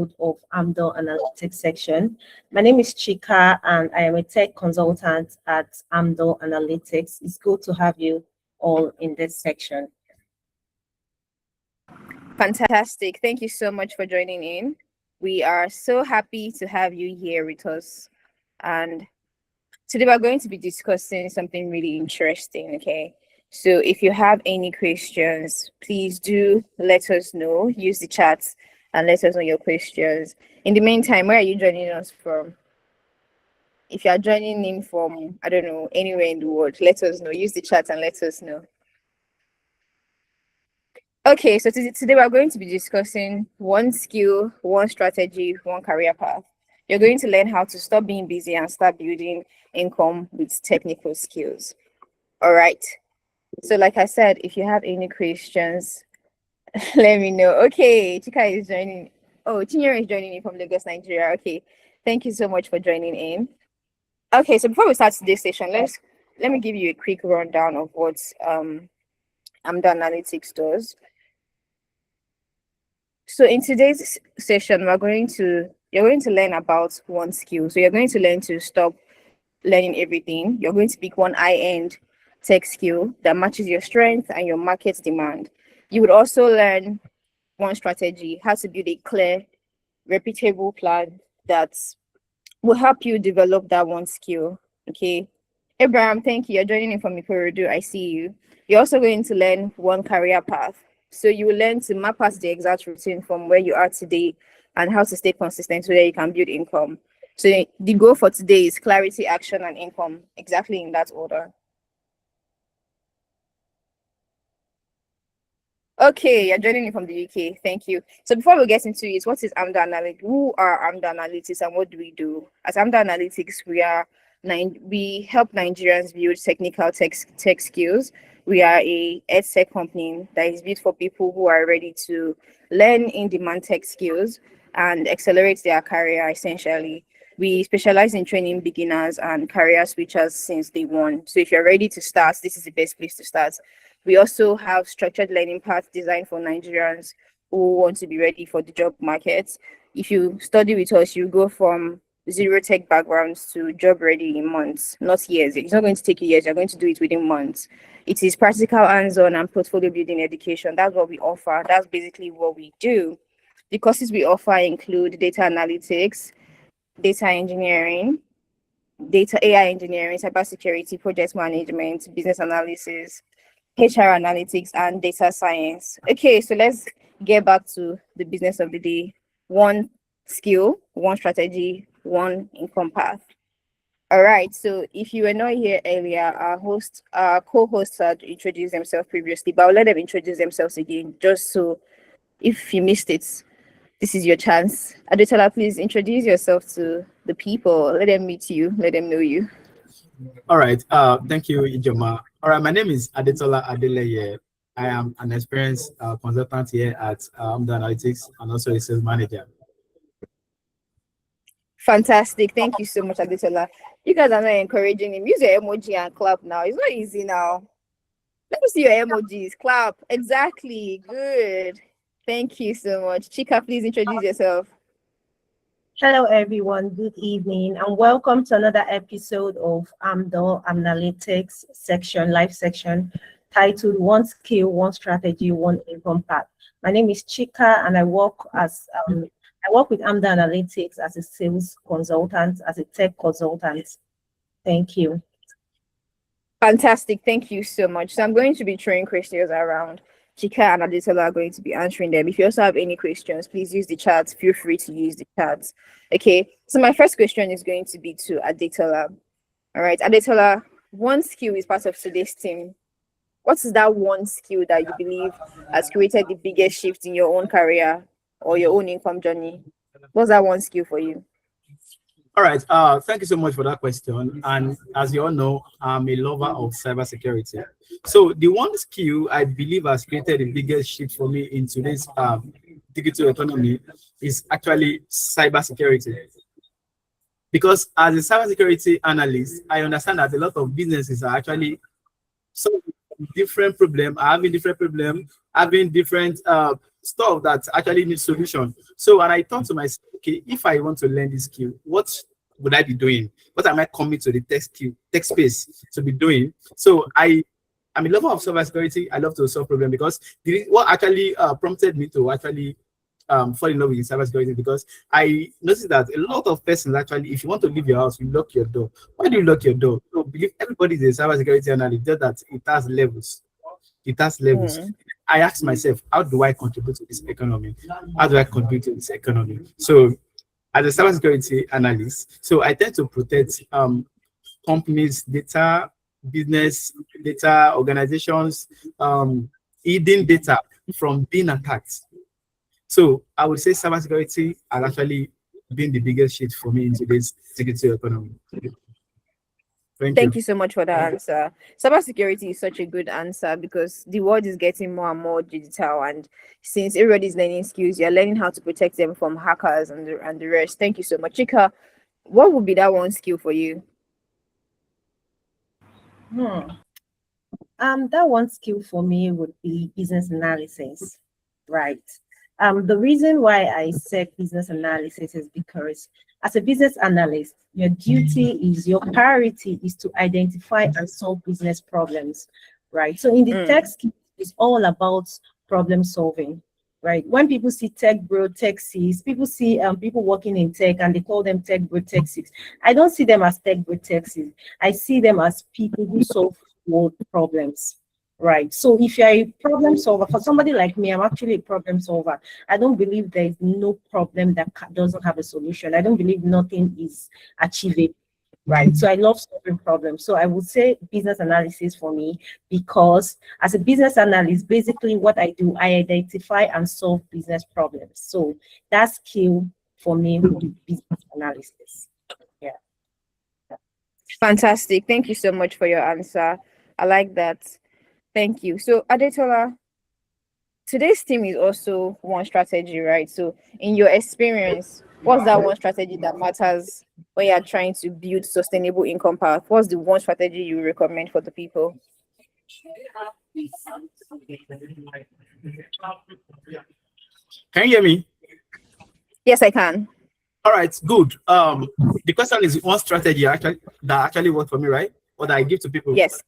episode of AMDOR Analytics section. My name is Chika and I am a tech consultant at AMDOR Analytics. It's good to have you all in this section. Fantastic. Thank you so much for joining in. We are so happy to have you here with us. And today we're going to be discussing something really interesting, okay? So if you have any questions, please do let us know. Use the chat and let us know your questions. In the meantime, where are you joining us from? If you are joining in from, I don't know, anywhere in the world, let us know. Use the chat and let us know. Okay, so today we're going to be discussing one skill, one strategy, one career path. You're going to learn how to stop being busy and start building income with technical skills. All right. So like I said, if you have any questions, let me know. Okay, Chika is joining. Oh, Chinyere is joining in from Lagos, Nigeria. Okay, thank you so much for joining in. Okay, so before we start today's session, let me give you a quick rundown of what Amdoranalytics does. So in today's session, you're going to learn about one skill. So you're going to learn to stop learning everything. You're going to pick one high-end tech skill that matches your strength and your market demand. You would also learn one strategy, how to build a clear, repeatable plan that will help you develop that one skill. Okay. Abraham, thank you. You're joining in from Ikorodu. I see you. You're also going to learn one career path. So you will learn to map out the exact routine from where you are today and how to stay consistent so that you can build income. So the goal for today is clarity, action, and income, exactly in that order. Okay, you're joining me from the UK. Thank you. So before we get into it, what is AMDOR Analytics? Who are AMDOR Analytics and what do we do? As AMDOR Analytics, we help Nigerians build technical tech skills. We are a EdTech company that is built for people who are ready to learn in-demand tech skills and accelerate their career, essentially. We specialize in training beginners and career switchers since day one. So if you're ready to start, this is the best place to start. We also have structured learning paths designed for Nigerians who want to be ready for the job market. If you study with us, you go from zero tech backgrounds to job ready in months, not years. It's not going to take you years, you're going to do it within months. It is practical, hands-on, and portfolio building education. That's what we offer. That's basically what we do. The courses we offer include data analytics, data engineering, data AI engineering, cybersecurity, project management, business analysis, HR analytics, and data science. Okay, so let's get back to the business of the day. One skill, one strategy, one income path. All right, so if you were not here earlier, our co-hosts had introduced themselves previously, but I'll let them introduce themselves again, just so if you missed it, this is your chance. Adetola, please introduce yourself to the people. Let them meet you, let them know you. All right, thank you, Ijoma. All right, my name is Adetola Adeleye. I am an experienced consultant here at Amdoranalytics and also a sales manager. Fantastic. Thank you so much, Adetola. You guys are not encouraging him. Use your emoji and clap now. It's not easy now. Let me see your emojis. Clap. Exactly. Good. Thank you so much. Chika, please introduce yourself. Hello, everyone. Good evening, and welcome to another episode of AMDOR Analytics live section, titled One Skill, One Strategy, One Income Path. My name is Chika, and I work with AMDOR Analytics as a sales consultant, as a tech consultant. Thank you. Fantastic. Thank you so much. So I'm going to be throwing questions around. Chika and Adetola are going to be answering them. If you also have any questions, please use the chat. Feel free to use the chat. Okay. So my first question is going to be to Adetola. All right, Adetola, one skill is part of today's team. What is that one skill that you believe has created the biggest shift in your own career or your own income journey? What's that one skill for you? All right, thank you so much for that question. And as you all know, I'm a lover of cybersecurity. So the one skill I believe has created the biggest shift for me in today's digital economy is actually cybersecurity. Because as a cybersecurity analyst, I understand that a lot of businesses are actually solving different problems, having different stuff that actually needs solution. So, and I thought to myself, okay, if I want to learn this skill, what would I be doing? What am I coming to the tech space to be doing? So I'm a lover of cybersecurity. I love to solve problems because what actually prompted me to actually fall in love with cybersecurity, because I noticed that a lot of persons actually, if you want to leave your house, you lock your door. Why do you lock your door? So believe everybody is a cybersecurity analyst, just that it has levels. It has levels. I asked myself, how do I contribute to this economy? How do I contribute to this economy? So as a cybersecurity analyst, so I tend to protect companies' data, business data, organizations, hidden data from being attacked. So I would say cybersecurity has actually been the biggest shift for me in today's security economy. Thank you so much for that answer. Cybersecurity is such a good answer because the world is getting more and more digital, and since everybody's learning skills, you're learning how to protect them from hackers and the rest. Thank you so much. Chika, what would be that one skill for you? That one skill for me would be business analysis, right? The reason why I said business analysis is because as a business analyst, your your priority is to identify and solve business problems, right? So in the tech skill, it's all about problem solving, right? When people see tech bro, tech sis, people see people working in tech and they call them tech bro, tech sis. I don't see them as tech bro, tech sis. I see them as people who solve world problems. Right. So if you're a problem solver, for somebody like me, I'm actually a problem solver. I don't believe there is no problem that doesn't have a solution. I don't believe nothing is achievable. Right. So I love solving problems. So I would say business analysis for me, because as a business analyst, basically what I do, I identify and solve business problems. So that skill for me would be business analysis. Yeah. Fantastic. Thank you so much for your answer. I like that. Thank you. So Adetola, today's theme is also one strategy, right? So in your experience, what's that one strategy that matters when you're trying to build sustainable income path? What's the one strategy you recommend for the people? Can you hear me? Yes, I can. All right, good. The question is one strategy that actually worked for me, right? Or that I give to people. Yes.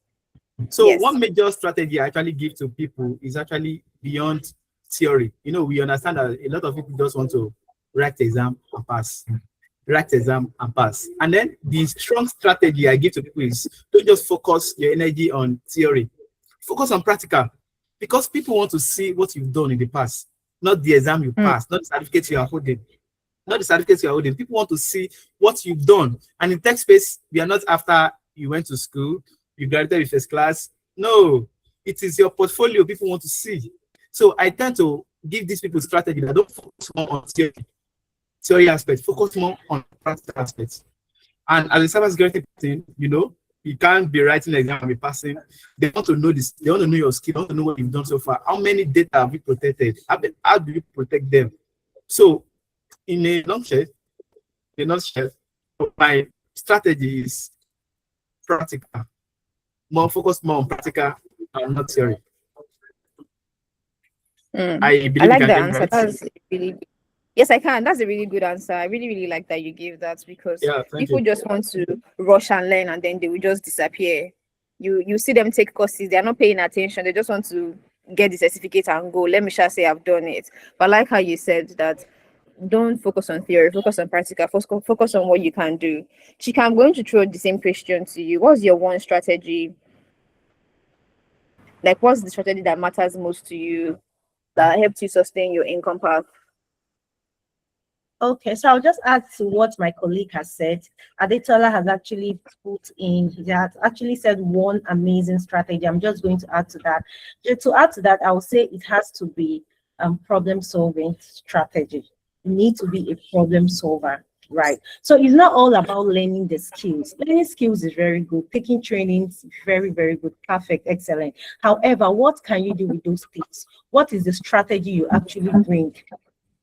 So Yes. one major strategy I actually give to people is actually beyond theory. You know, we understand that a lot of people just want to write exam and pass. Write exam and pass. And then the strong strategy I give to people is don't just focus your energy on theory. Focus on practical. Because people want to see what you've done in the past, not the exam you passed, not the certificates you are holding. Not the certificates you are holding. People want to see what you've done. And in tech space, we are not after you went to school, you graduated with first class. No, it is your portfolio people want to see. So I tend to give these people strategy that don't focus more on theory aspects, focus more on practical aspects. And as a cybersecurity thing, you know, you can't be writing an exam and be passing. They want to know this. They want to know your skill. They want to know what you've done so far. How many data have you protected? How do you protect them? So in a nutshell, my strategy is practical. Focus more on practical and not theory. I like the answer. That's really good. Yes, I can. That's a really good answer. I really, really like that you gave that, because people just want to rush and learn and then they will just disappear. You see them take courses, they're not paying attention, they just want to get the certificate and go. Let me just say I've done it. But like how you said that don't focus on theory, focus on practical, focus on what you can do. Chika, I'm going to throw the same question to you. What's your one strategy? Like, what's the strategy that matters most to you that helps you sustain your income path? Okay, so I'll just add to what my colleague has said. Adetola has actually he has actually said one amazing strategy. I'm just going to add to that. To add to that, I will say it has to be problem solving strategy. You need to be a problem solver, right? So it's not all about learning the skills. Learning skills is very good. Taking trainings, very, very good, perfect, excellent. However, what can you do with those skills? What is the strategy you actually bring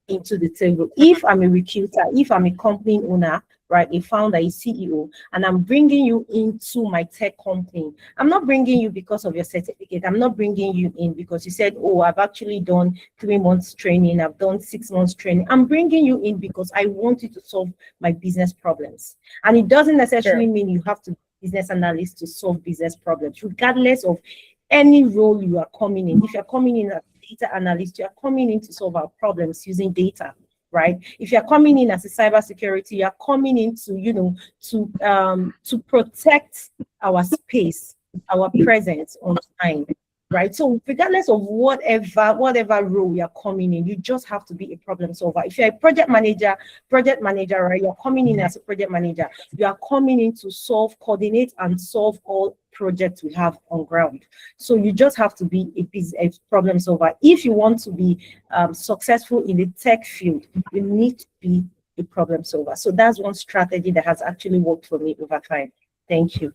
into the table? If I'm a recruiter, if I'm a company owner, right? A founder, a CEO, and I'm bringing you into my tech company. I'm not bringing you because of your certificate. I'm not bringing you in because you said, oh, I've actually done 3 months training. I've done 6 months training. I'm bringing you in because I want you to solve my business problems. And it doesn't necessarily mean you have to be a business analyst to solve business problems, regardless of any role you are coming in. If you're coming in as a data analyst, you're coming in to solve our problems using data, right? If you're coming in as a cybersecurity, you're coming in to protect our space, our presence online, right? So regardless of whatever role you're coming in, you just have to be a problem solver. If you're a project manager, right? You're coming in as a project manager. You are coming in to coordinate and solve all projects we have on ground. So you just have to be a problem solver. If you want to be successful in the tech field, you need to be a problem solver. So that's one strategy that has actually worked for me over time. Thank you.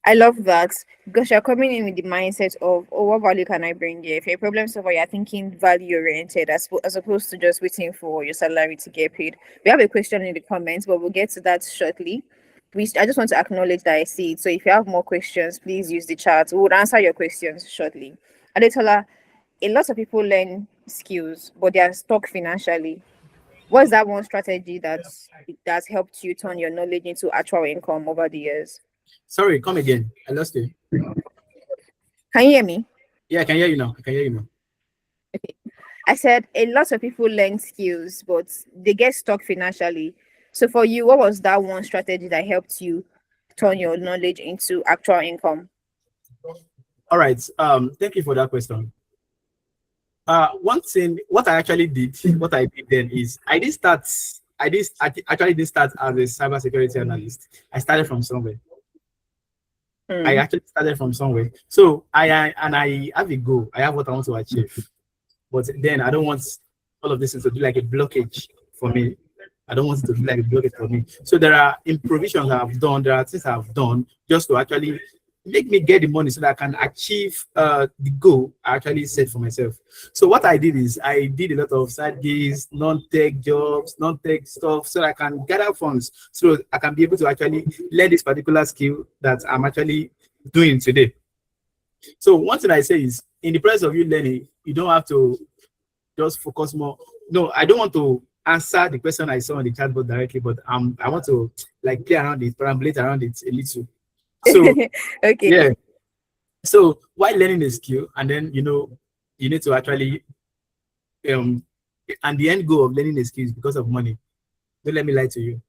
I love that because you're coming in with the mindset of, oh, what value can I bring here? If you're a problem solver, you're thinking value oriented as opposed to just waiting for your salary to get paid. We have a question in the comments, but we'll get to that shortly. I just want to acknowledge that I see it. So if you have more questions, please use the chat. We would answer your questions shortly. Adetola, a lot of people learn skills, but they are stuck financially. What's that one strategy that's helped you turn your knowledge into actual income over the years? Sorry, come again. I lost you. Can you hear me? Yeah, I can hear you now. Okay. I said a lot of people learn skills, but they get stuck financially. So for you, what was that one strategy that helped you turn your knowledge into actual income? All right. Thank you for that question. One thing, what I actually did, then is I actually didn't start as a cybersecurity analyst. I started from somewhere. I actually started from somewhere. So I have a goal. I have what I want to achieve. But then I don't want all of this to do like a blockage for me. I don't want it to be like a blockage for me. So there are improvisations I've done. There are things I've done just to actually make me get the money so that I can achieve the goal I actually set for myself. So what I did is I did a lot of side gigs, non-tech jobs, non-tech stuff, so I can gather funds so I can be able to actually learn this particular skill that I'm actually doing today. So one thing I say is, in the process of you learning, you don't have to just focus more. No, I don't want to answer the question I saw on the chatbot directly, but I want to like play around it, perambulate around it a little. So okay. Yeah. So while learning a skill, and then you need to actually and the end goal of learning a skill is because of money. Don't let me lie to you.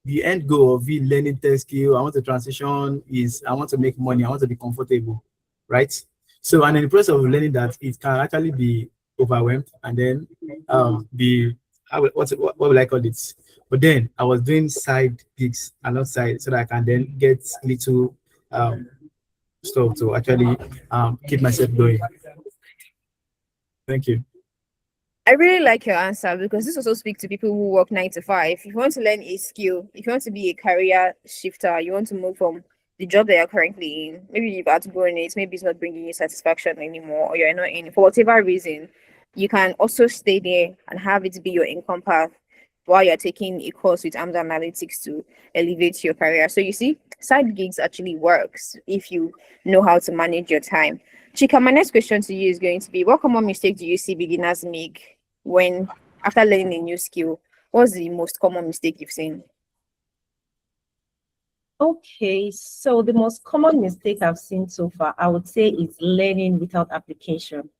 The end goal of me learning tech skill, I want to transition, is I want to make money, I want to be comfortable, right? So, and in the process of learning that, it can actually be overwhelmed, and then what will I call it? But then I was doing side gigs alongside so that I can then get little stuff to actually keep myself going. Thank you. I really like your answer because this also speaks to people who work 9 to 5. If you want to learn a skill, if you want to be a career shifter, you want to move from the job that you're currently in, maybe you've had to go in it, maybe it's not bringing you satisfaction anymore, or you're not in it for whatever reason, you can also stay there and have it be your income path while you're taking a course with Amdoranalytics to elevate your career. So you see, side gigs actually works if you know how to manage your time. Chika, my next question to you is going to be, what common mistake do you see beginners make when after learning a new skill? What's the most common mistake you've seen? Okay, so the most common mistake I've seen so far, I would say, is learning without application,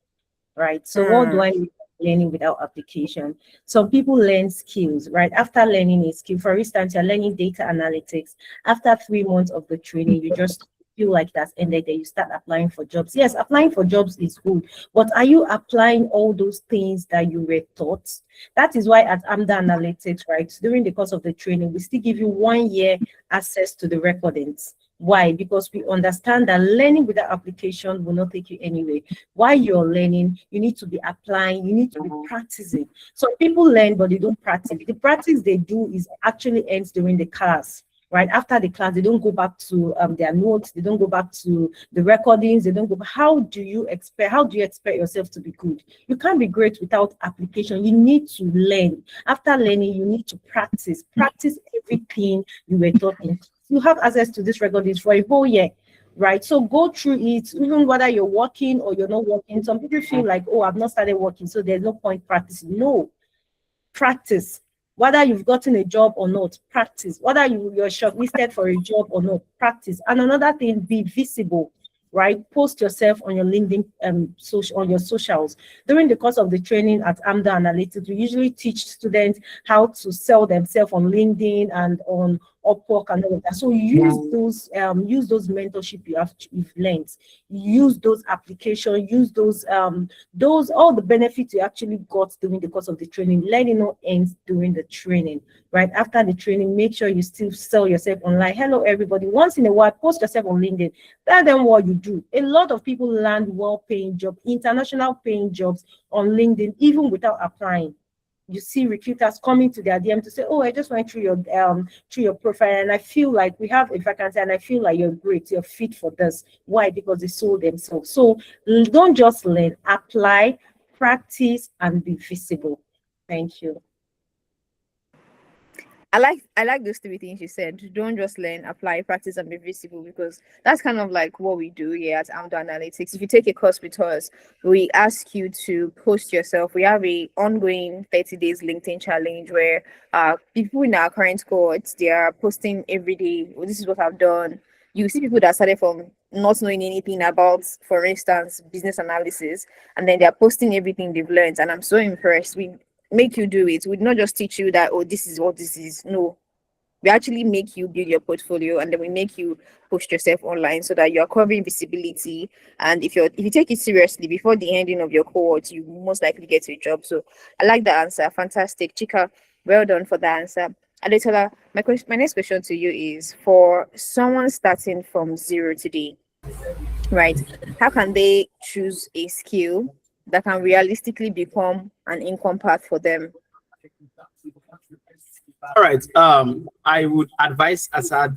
right? So what do I mean by learning without application? Some people learn skills, right? After learning a skill, for instance, you're learning data analytics. After 3 months of the training, you just feel like that's ended, then you start applying for jobs. Yes, applying for jobs is good, but are you applying all those things that you were taught? That is why at Amdoranalytics, right, during the course of the training, we still give you 1 year access to the recordings. Why? Because we understand that learning without application will not take you anywhere. While you're learning, you need to be applying, you need to be practicing. So people learn, but they don't practice. The practice they do is actually ends during the class. right? After the class, they don't go back to their notes, they don't go back to the recordings, they don't go. How do you expect yourself to be good? You can't be great without application. You need to learn. After learning, you need to practice everything you were taught in. You have access to this recordings for a whole year, right? So go through it, even whether you're working or you're not working. Some people feel like, oh, I've not started working, so there's no point practicing. No, practice. Whether you've gotten a job or not, practice. Whether you're shortlisted for a job or not, practice. And another thing, be visible, right? Post yourself on your LinkedIn, on your socials. During the course of the training at AMDOR Analytics, we usually teach students how to sell themselves on LinkedIn and on Upwork and all of that. So use those mentorship you've learned, use those applications, use those all the benefits you actually got during the course of the training. Learning not ends during the training, right? After the training, make sure you still sell yourself online. Hello everybody, once in a while post yourself on LinkedIn. Tell them what you do. A lot of people land well-paying jobs, international paying jobs on LinkedIn, even without applying. You see recruiters coming to their DM to say, oh, I just went through your profile and I feel like we have a vacancy and I feel like you're great, you're fit for this. Why? Because they sold themselves. So don't just learn, apply, practice, and be visible. Thank you. I like those three things you said. Don't just learn, apply, practice, and be visible, because that's kind of like what we do here at AMDOR Analytics. If you take a course with us, we ask you to post yourself. We have a ongoing 30 days LinkedIn challenge where people in our current cohorts, they are posting every day. Well, this is what I've done. You see people that started from not knowing anything about, for instance, business analysis, and then they're posting everything they've learned. And I'm so impressed. We make you do it. We not just teach you that, oh, this is what this is. No, we actually make you build your portfolio, and then we make you post yourself online so that you're covering visibility. And if you take it seriously, before the ending of your cohort, you most likely get a job. So I like the answer. Fantastic. Chika, well done for the answer. Adetola, my next question to you is, for someone starting from zero today, right? How can they choose a skill that can realistically become an income path for them? All right. I would advise, as I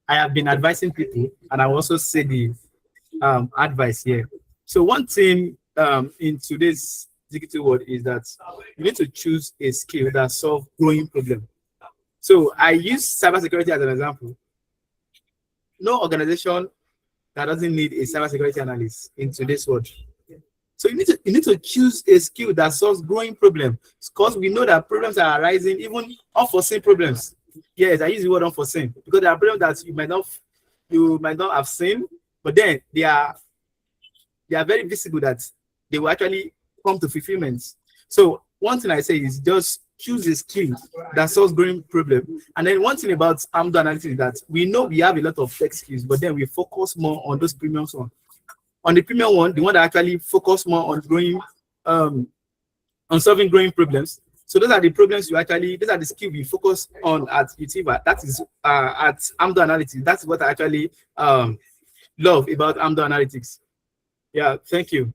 have been advising people, and I will also say the advice here. So one thing in today's digital world is that you need to choose a skill that solves growing problem. So I use cybersecurity as an example. No organization that doesn't need a cybersecurity analyst in today's world. So you need to choose a skill that solves growing problems, because we know that problems are arising, even unforeseen problems. Yes, I use the word unforeseen because there are problems that you might not have seen, but then they are very visible that they will actually come to fulfillment. So one thing I say is just choose a skill that solves growing problem. And then one thing about AMDOR Analytics is that we know we have a lot of tech skills, but then we focus more on those premium ones. On the premium one, the one that actually focus more on growing, on solving growing problems. So those are the problems those are the skills we focus on at UTIVA. That is at AMDOR Analytics. That's what I actually love about AMDOR Analytics. Yeah, thank you.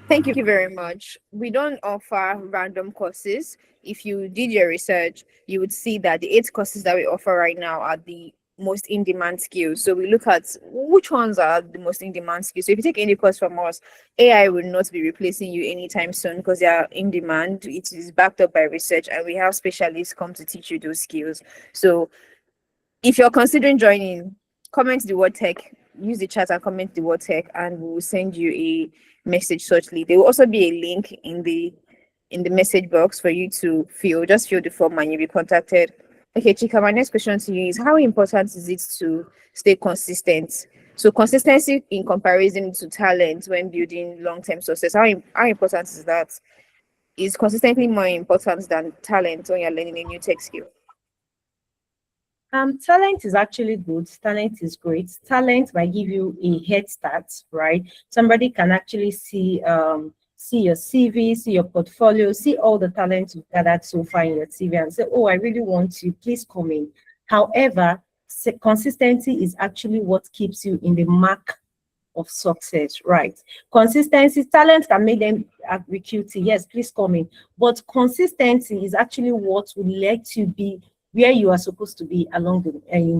Thank you very much. We don't offer random courses. If you did your research, you would see that the 8 courses that we offer right now are the most in-demand skills. So we look at which ones are the most in-demand skills. So if you take any course from us, AI will not be replacing you anytime soon because they are in demand. It is backed up by research, and we have specialists come to teach you those skills. So if you're considering joining, comment the word tech, use the chat and comment the word tech, and we will send you a message shortly. There will also be a link in the message box for you to just fill the form and you'll be contacted. Okay, Chika, my next question to you is, how important is it to stay consistent? So consistency in comparison to talent when building long-term success, how important is that? Is consistently more important than talent when you're learning a new tech skill? Talent is actually good. Talent is great. Talent might give you a head start, right? Somebody can actually see your CV, see your portfolio, see all the talents you've gathered so far in your CV and say, oh, I really want you, please come in. However, consistency is actually what keeps you in the mark of success, right? Consistency, talent can make them recruit you. Yes, please come in. But consistency is actually what will let you be where you are supposed to be in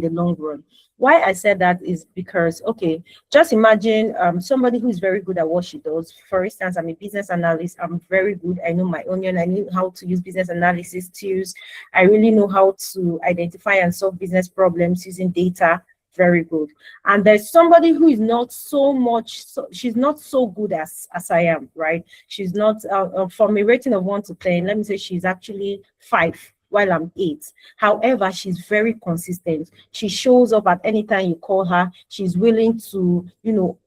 the long run. Why I said that is because, okay, just imagine somebody who is very good at what she does. For instance, I'm a business analyst. I'm very good. I know my onion. I know how to use business analysis tools. I really know how to identify and solve business problems using data. Very good. And there's somebody who is not so much, she's not so good as I am, right? She's not, from a rating of 1 to 10, let me say she's actually 5 while I'm 8. However, she's very consistent. She shows up at any time you call her. She's willing to,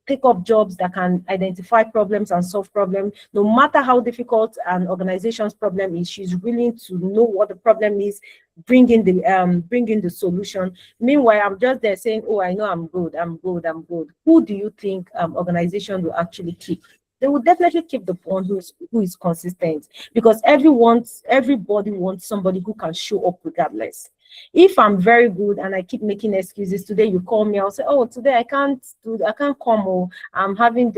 take up jobs that can identify problems and solve problems. No matter how difficult an organization's problem is, she's willing to know what the problem is, bring in the solution. Meanwhile, I'm just there saying, oh, I know I'm good, I'm good, I'm good. Who do you think organization will actually keep? They will definitely keep the one who is consistent, because everybody wants somebody who can show up regardless. If I'm very good and I keep making excuses, today you call me, I'll say, oh, today I can't come. Oh, I'm having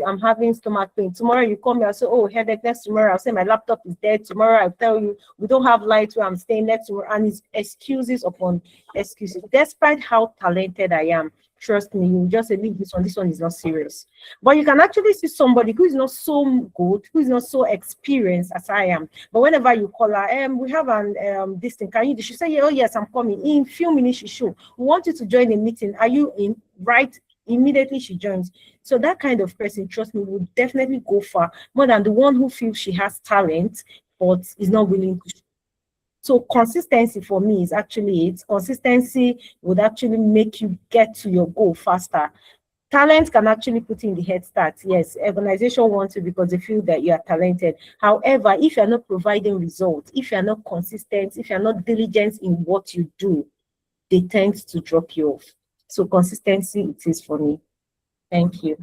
stomach pain. Tomorrow you call me, I'll say, oh, headache. Next tomorrow I'll say my laptop is dead. Tomorrow I'll tell you we don't have light where I'm staying. Next tomorrow, and it's excuses upon excuses. Despite how talented I am, trust me, you just say, leave this one is not serious. But you can actually see somebody who is not so good, who is not so experienced as I am. But whenever you call her, we have this thing, can you do? She say, yeah, oh yes, I'm coming. In few minutes, she show. We want you to join a meeting. Are you in? Right? Immediately she joins. So that kind of person, trust me, will definitely go far, more than the one who feels she has talent, but is not willing to. So consistency for me is actually it. Consistency would actually make you get to your goal faster. Talent can actually put in the head start. Yes, organization wants you because they feel that you are talented. However, if you're not providing results, if you're not consistent, if you're not diligent in what you do, they tend to drop you off. So consistency it is for me. Thank you.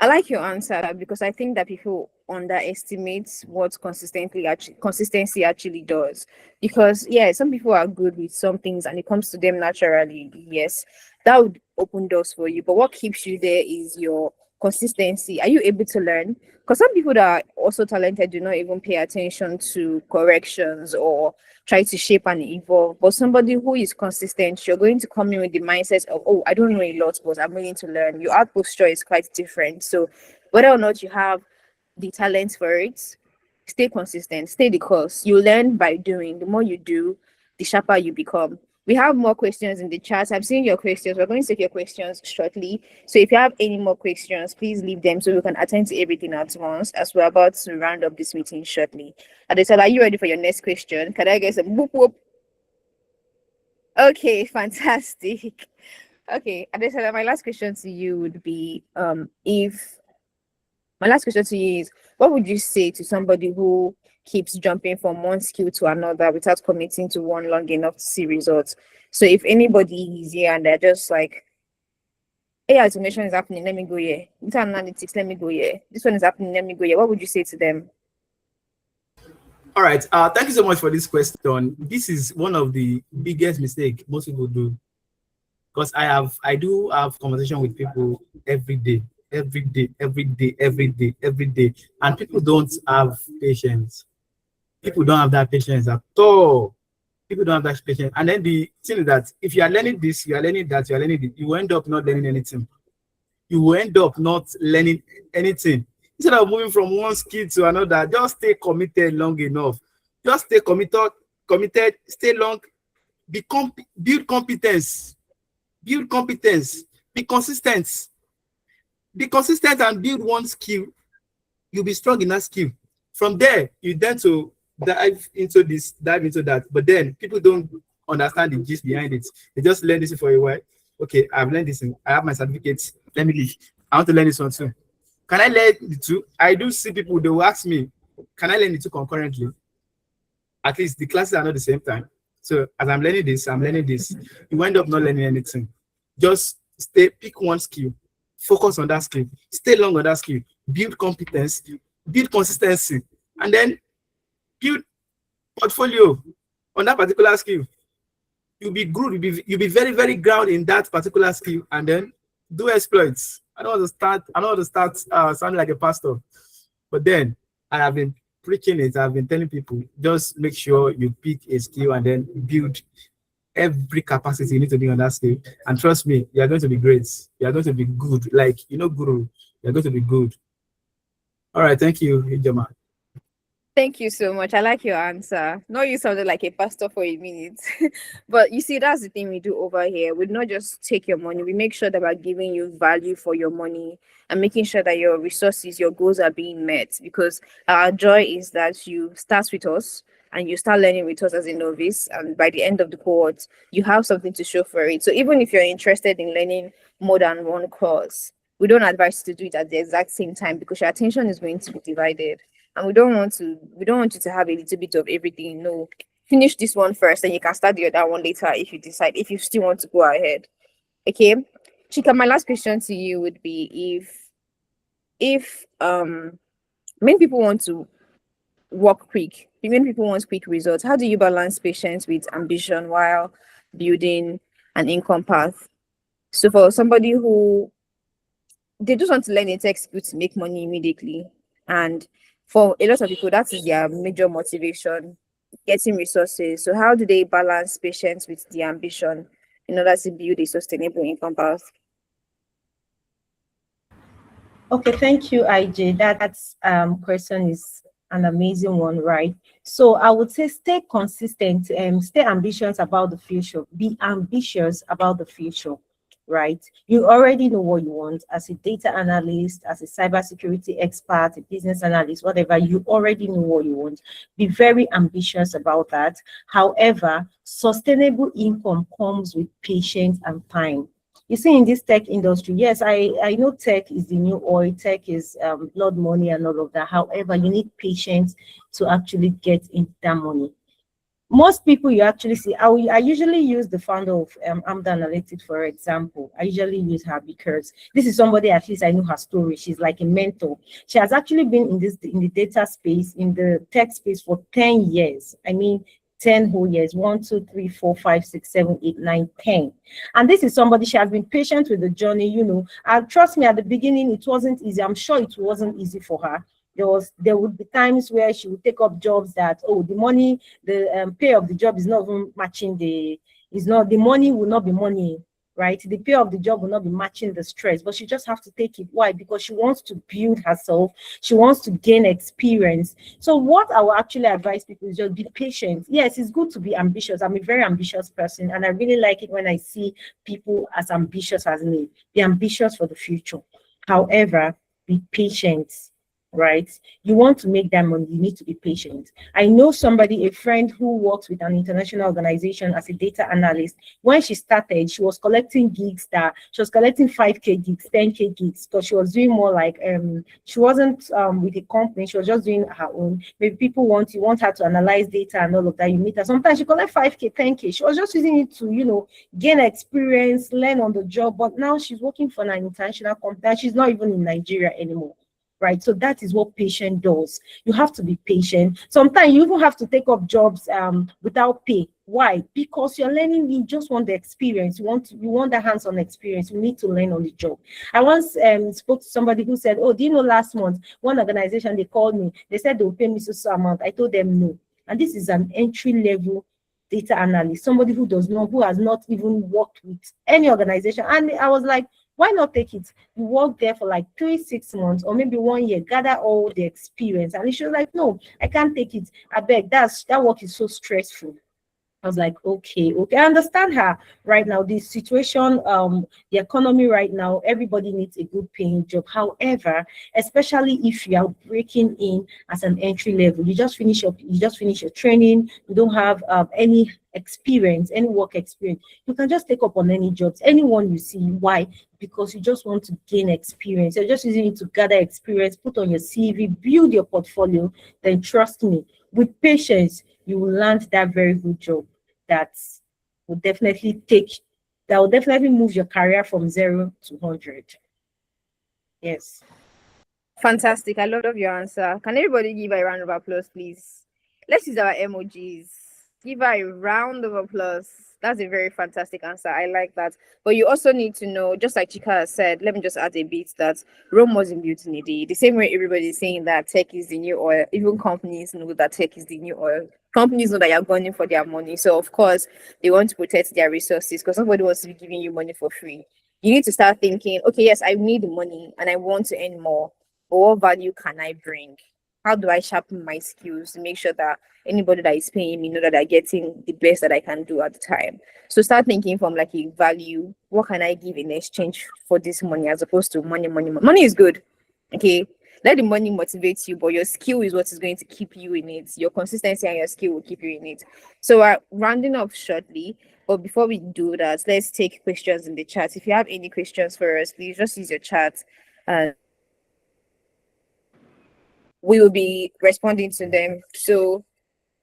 I like your answer because I think that people underestimate what consistency actually does. Because some people are good with some things and it comes to them naturally. Yes, that would open doors for you. But what keeps you there is your consistency. Are you able to learn? Because some people that are also talented do not even pay attention to corrections or try to shape and evolve. But somebody who is consistent, you're going to come in with the mindset of, oh, I don't know a lot, but I'm willing to learn. Your art posture is quite different. So whether or not you have the talent for it, stay consistent, stay the course. You learn by doing. The more you do, the sharper you become. We have more questions in the chat. I'm seeing your questions. We're going to take your questions shortly. So if you have any more questions, please leave them so we can attend to everything at once, as we're about to round up this meeting shortly. Adesela, are you ready for your next question? Can I get some whoop whoop? Okay, fantastic. Okay, Adesela, my last question to you would be what would you say to somebody who keeps jumping from one skill to another without committing to one long enough to see results? So if anybody is here and they're just like, AI automation is happening, let me go here. Data analytics, let me go here. This one is happening, let me go here. What would you say to them? All right. Thank you so much for this question. This is one of the biggest mistakes most people do, because I do have conversation with people every day, and people don't have patience. People don't have that patience at all. People don't have that patience. And then the thing is that if you are learning this, you are learning that, you are learning it, you will end up not learning anything. You will end up not learning anything. Instead of moving from one skill to another, just stay committed long enough. Just stay committed, stay long, build competence, be consistent. Be consistent and build one skill. You'll be strong in that skill. From there, you then to dive into that. But then people don't understand the gist behind it. They just learn this for a while. Okay, I've learned this. I have my certificates. Let me leave. I want to learn this one too. Can I learn the two? I do see people, they will ask me, can I learn the two concurrently? At least the classes are not the same time. So as I'm learning this, you end up not learning anything. Just pick one skill, focus on that skill, stay long on that skill, build competence, build consistency, and then build portfolio on that particular skill. You'll be good, you'll be very, very grounded in that particular skill, and then do exploits. I don't want to start sounding like a pastor, but then I have been preaching it. I've been telling people, just make sure you pick a skill and then build every capacity you need to be on that skill. And trust me, you are going to be great. You are going to be good. Like, guru, you're going to be good. All right. Thank you, Ijoma. Thank you so much. I like your answer. No, you sounded like a pastor for a minute. But you see, that's the thing we do over here. We not just take your money, we make sure that we're giving you value for your money and making sure that your resources, your goals are being met. Because our joy is that you start with us and you start learning with us as a novice. And by the end of the cohort, you have something to show for it. So even if you're interested in learning more than one course, we don't advise you to do it at the exact same time because your attention is going to be divided, and we don't want you to have a little bit of everything. No, finish this one first and you can start the other one later if you still want to go ahead. Okay, Chika, my last question to you would be, if many people want to work quick, many people want quick results, how do you balance patience with ambition while building an income path? So for somebody who they just want to learn a tech skill to make money immediately, and for a lot of people, that is their major motivation, getting resources. So how do they balance patience with the ambition in order to build a sustainable income path? Okay, thank you, IJ. That's question is an amazing one, right? So I would say stay consistent and stay ambitious about the future. Be ambitious about the future, right? You already know what you want as a data analyst, as a cybersecurity expert, a business analyst, whatever. You already know what you want. Be very ambitious about that. However, sustainable income comes with patience and time. You see, in this tech industry, yes, I know tech is the new oil, tech is blood money and all of that. However, you need patience to actually get into that money. Most people you actually see, I usually use the founder of Amdoranalytics, for example. I usually use her because this is somebody, at least I know her story. She's like a mentor. She has actually been in the data space, in the tech space for 10 years. I mean, 10 whole years, 1, 2, 3, 4, 5, 6, 7, 8, 9, 10. And this is somebody, she has been patient with the journey, and trust me, at the beginning, it wasn't easy. I'm sure it wasn't easy for her. There would be times where she would take up jobs that, the money, the pay of the job is not even matching the money will not be money, right? The pay of the job will not be matching the stress, but she just have to take it. Why? Because she wants to build herself. She wants to gain experience. So what I will actually advise people is just be patient. Yes, it's good to be ambitious. I'm a very ambitious person, and I really like it when I see people as ambitious as me. Be ambitious for the future. However, be patient, right? You want to make that money, you need to be patient. I know somebody, a friend who works with an international organization as a data analyst. When she started, she was collecting gigs that she was collecting 5K gigs, 10K gigs, because she was doing more like she wasn't with a company, she was just doing her own. Maybe you want her to analyze data and all of that. You meet her. Sometimes she collect 5K, 10K. She was just using it to, gain experience, learn on the job. But now she's working for an international company. She's not even in Nigeria anymore. Right, so that is what patient does. You have to be patient. Sometimes you even have to take up jobs without pay. Why? Because you're learning. You just want the experience. You want the hands-on experience. You need to learn on the job. I once spoke to somebody who said, "Oh, do you know last month one organization, they called me. They said they'll pay me so amount." I told them no. And this is an entry-level data analyst, somebody who has not even worked with any organization. And I was like, why not take it? You work there for like 3-6 months or maybe 1 year, gather all the experience. And she was like, no, I can't take it. I beg, that work is so stressful. I was like, okay, I understand her right now. The situation, the economy right now, everybody needs a good paying job. However, especially if you are breaking in as an entry level, you just finish your training, you don't have any experience, any work experience. You can just take up on any jobs, anyone you see. Why? Because you just want to gain experience. You're just using it to gather experience, put on your CV, build your portfolio. Then trust me, with patience, you will land that very good job that will definitely move your career from 0 to 100. Yes. Fantastic. I love your answer. Can everybody give her a round of applause, please? Let's use our emojis. Give her a round of applause. That's a very fantastic answer. I like that. But you also need to know, just like Chika has said, let me just add a bit that Rome wasn't built in a day. The same way everybody is saying that tech is the new oil, even companies know that tech is the new oil. Companies know that you're going for their money. So, of course, they want to protect their resources because nobody wants to be giving you money for free. You need to start thinking, okay, yes, I need the money and I want to earn more. But what value can I bring? How do I sharpen my skills to make sure that anybody that is paying me know that they're getting the best that I can do at the time? So start thinking from like a value. What can I give in exchange for this money as opposed to money, money, money. Money is good. Okay. Let the money motivate you, but your skill is what is going to keep you in it. Your consistency and your skill will keep you in it. So we're rounding off shortly. But before we do that, let's take questions in the chat. If you have any questions for us, please just use your chat and we will be responding to them. So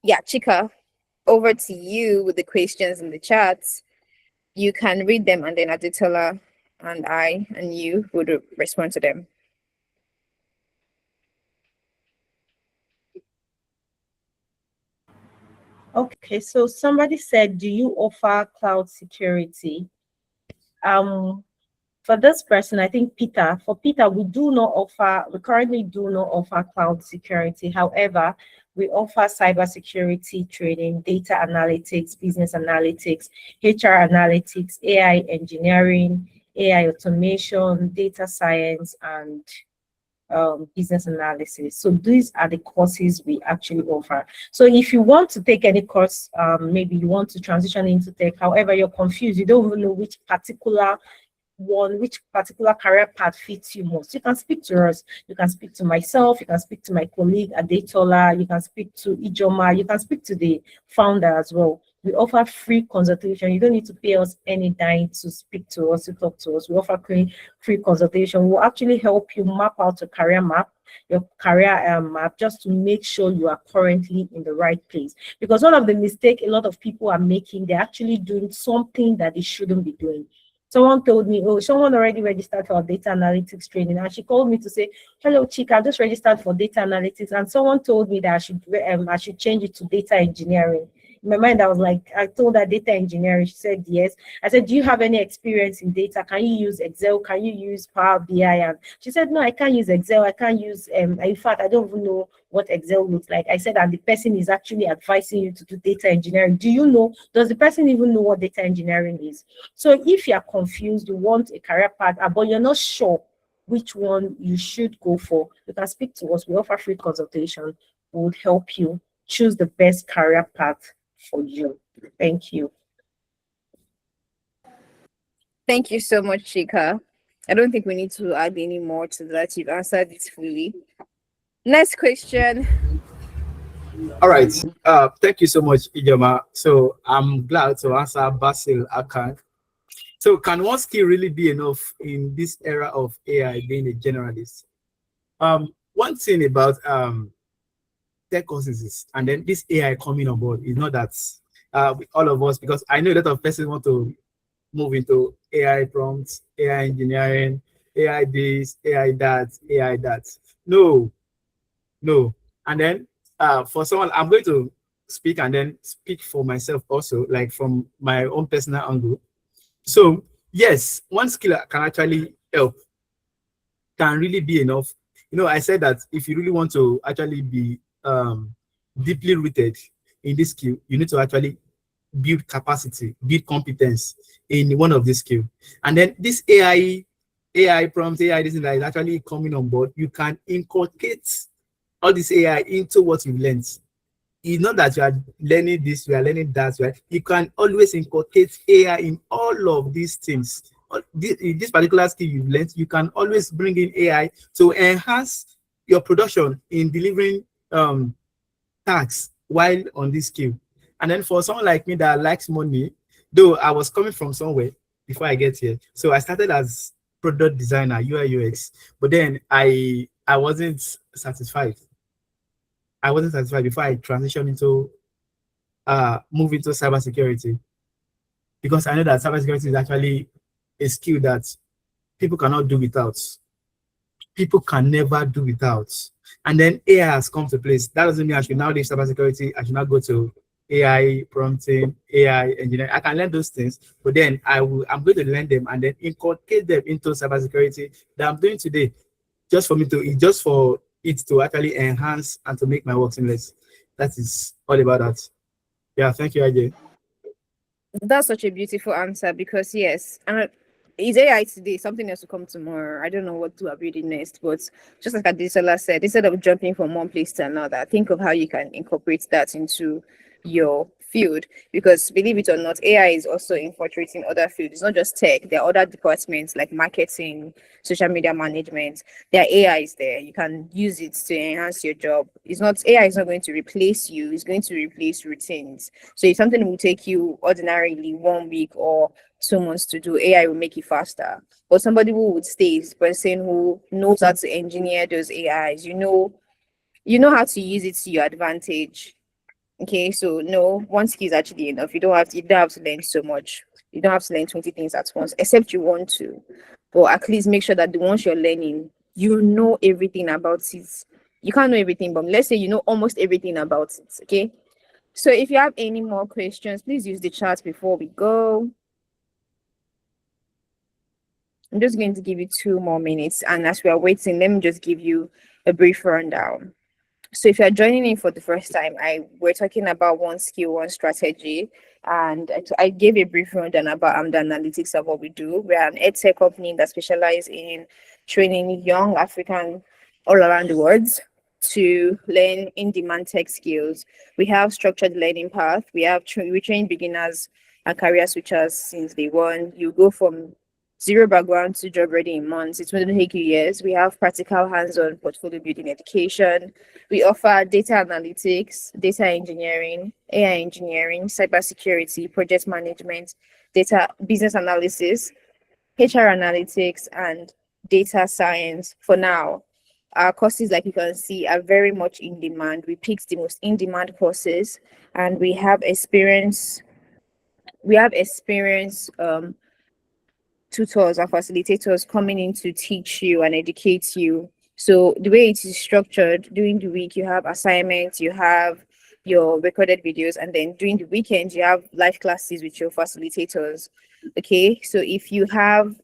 yeah, Chika, over to you with the questions in the chat. You can read them and then Aditola and I and you would respond to them. Okay, so somebody said, do you offer cloud security? For this person, I think Peter, for Peter, we currently do not offer cloud security. However, we offer cybersecurity training, data analytics, business analytics, HR analytics, AI engineering, AI automation, data science, and business analysis. So these are the courses we actually offer. So if you want to take any course, maybe you want to transition into tech, however, you're confused, you don't even know which particular career path fits you most, you can speak to us. You can speak to myself, you can speak to my colleague Adetola, you can speak to Ijoma, you can speak to the founder as well. We offer free consultation. You don't need to pay us any dime to speak to us, to talk to us. We offer free consultation. We'll actually help you map out your career map, just to make sure you are currently in the right place. Because one of the mistakes a lot of people are making, they're actually doing something that they shouldn't be doing. Someone told me, oh, someone already registered for data analytics training. And she called me to say, hello, Chika, I just registered for data analytics. And someone told me that I should change it to data engineering. In my mind, I told her data engineering. She said, yes. I said, do you have any experience in data? Can you use Excel? Can you use Power BI? And she said, no, I can't use Excel. I can't use, in fact, I don't even know what Excel looks like. I said, and the person is actually advising you to do data engineering. Does the person even know what data engineering is? So if you're confused, you want a career path, but you're not sure which one you should go for, you can speak to us. We offer free consultation. We would help you choose the best career path for you. Thank you. Thank you so much, Chika. I don't think we need to add any more to that. You've answered it fully. Next question. All right. Thank you so much, Ijoma. So I'm glad to answer Basil Akan. So can one skill really be enough in this era of AI being a generalist? One thing about tech courses and then this AI coming on board is not that all of us, because I know a lot of persons want to move into AI prompts, AI engineering, AI this, AI that, AI that. No. And then for someone, I'm going to speak and then speak for myself also, like from my own personal angle. So yes, one skill can actually help, can really be enough. I said that if you really want to actually be deeply rooted in this skill, you need to actually build capacity, build competence in one of these skills. And then this AI prompts, AI this that is actually coming on board, you can inculcate all this AI into what you've learned. It's not that you are learning this, you are learning that, right? You can always inculcate AI in all of these things. This particular skill you've learned, you can always bring in AI to enhance your production in delivering tasks while on this skill. And then for someone like me that likes money, though I was coming from somewhere before I get here. So I started as product designer, UI UX, but then I wasn't satisfied. I wasn't satisfied before I transitioned into move into cybersecurity, because I know that cybersecurity is actually a skill that people cannot do without. People can never do without. And then AI has come to place. That doesn't mean I should now leave cybersecurity. I should not go to AI prompting, AI engineering. I can learn those things, but then I'm going to learn them and then inculcate them into cybersecurity that I'm doing today, just for it to actually enhance and to make my work seamless. That is all about that. Yeah, thank you, AJ. That's such a beautiful answer because yes, and is AI today something else to come tomorrow? I don't know what to are building next, but just like Adisola said, instead of jumping from one place to another, think of how you can incorporate that into your field. Because believe it or not, AI is also infiltrating other fields. It's not just tech. There are other departments like marketing, social media management. There are AIs there. You can use it to enhance your job. It's not AI is not going to replace you. It's going to replace routines. So if something will take you ordinarily 1 week or 2 months to do, AI will make it faster. But somebody who would stay is person who knows how to engineer those AIs. You know how to use it to your advantage. Okay, so no, one skill is actually enough. You don't have to learn so much. You don't have to learn 20 things at once, except you want to. But at least make sure that the ones you're learning, you know everything about it. You can't know everything, but let's say you know almost everything about it. Okay. So if you have any more questions, please use the chat before we go. I'm just going to give you 2 more minutes, and as we are waiting, let me just give you a brief rundown. So if you're joining in for the first time, we're talking about one skill, one strategy, and I gave a brief rundown about Amdoranalytics and what we do. We're an edtech company that specializes in training young African all around the world to learn in-demand tech skills. We have structured learning path. We train beginners and career switchers since day one. You go from zero background to job ready in months. It's going to take you years. We have practical hands-on portfolio building education. We offer data analytics, data engineering, AI engineering, cybersecurity, project management, data business analysis, HR analytics, and data science. For now, our courses, like you can see, are very much in demand. We picked the most in-demand courses, and we have experience. We have experience tutors and facilitators coming in to teach you and educate you. So the way it is structured, during the week you have assignments, you have your recorded videos, and then during the weekends you have live classes with your facilitators. Okay, so if you have,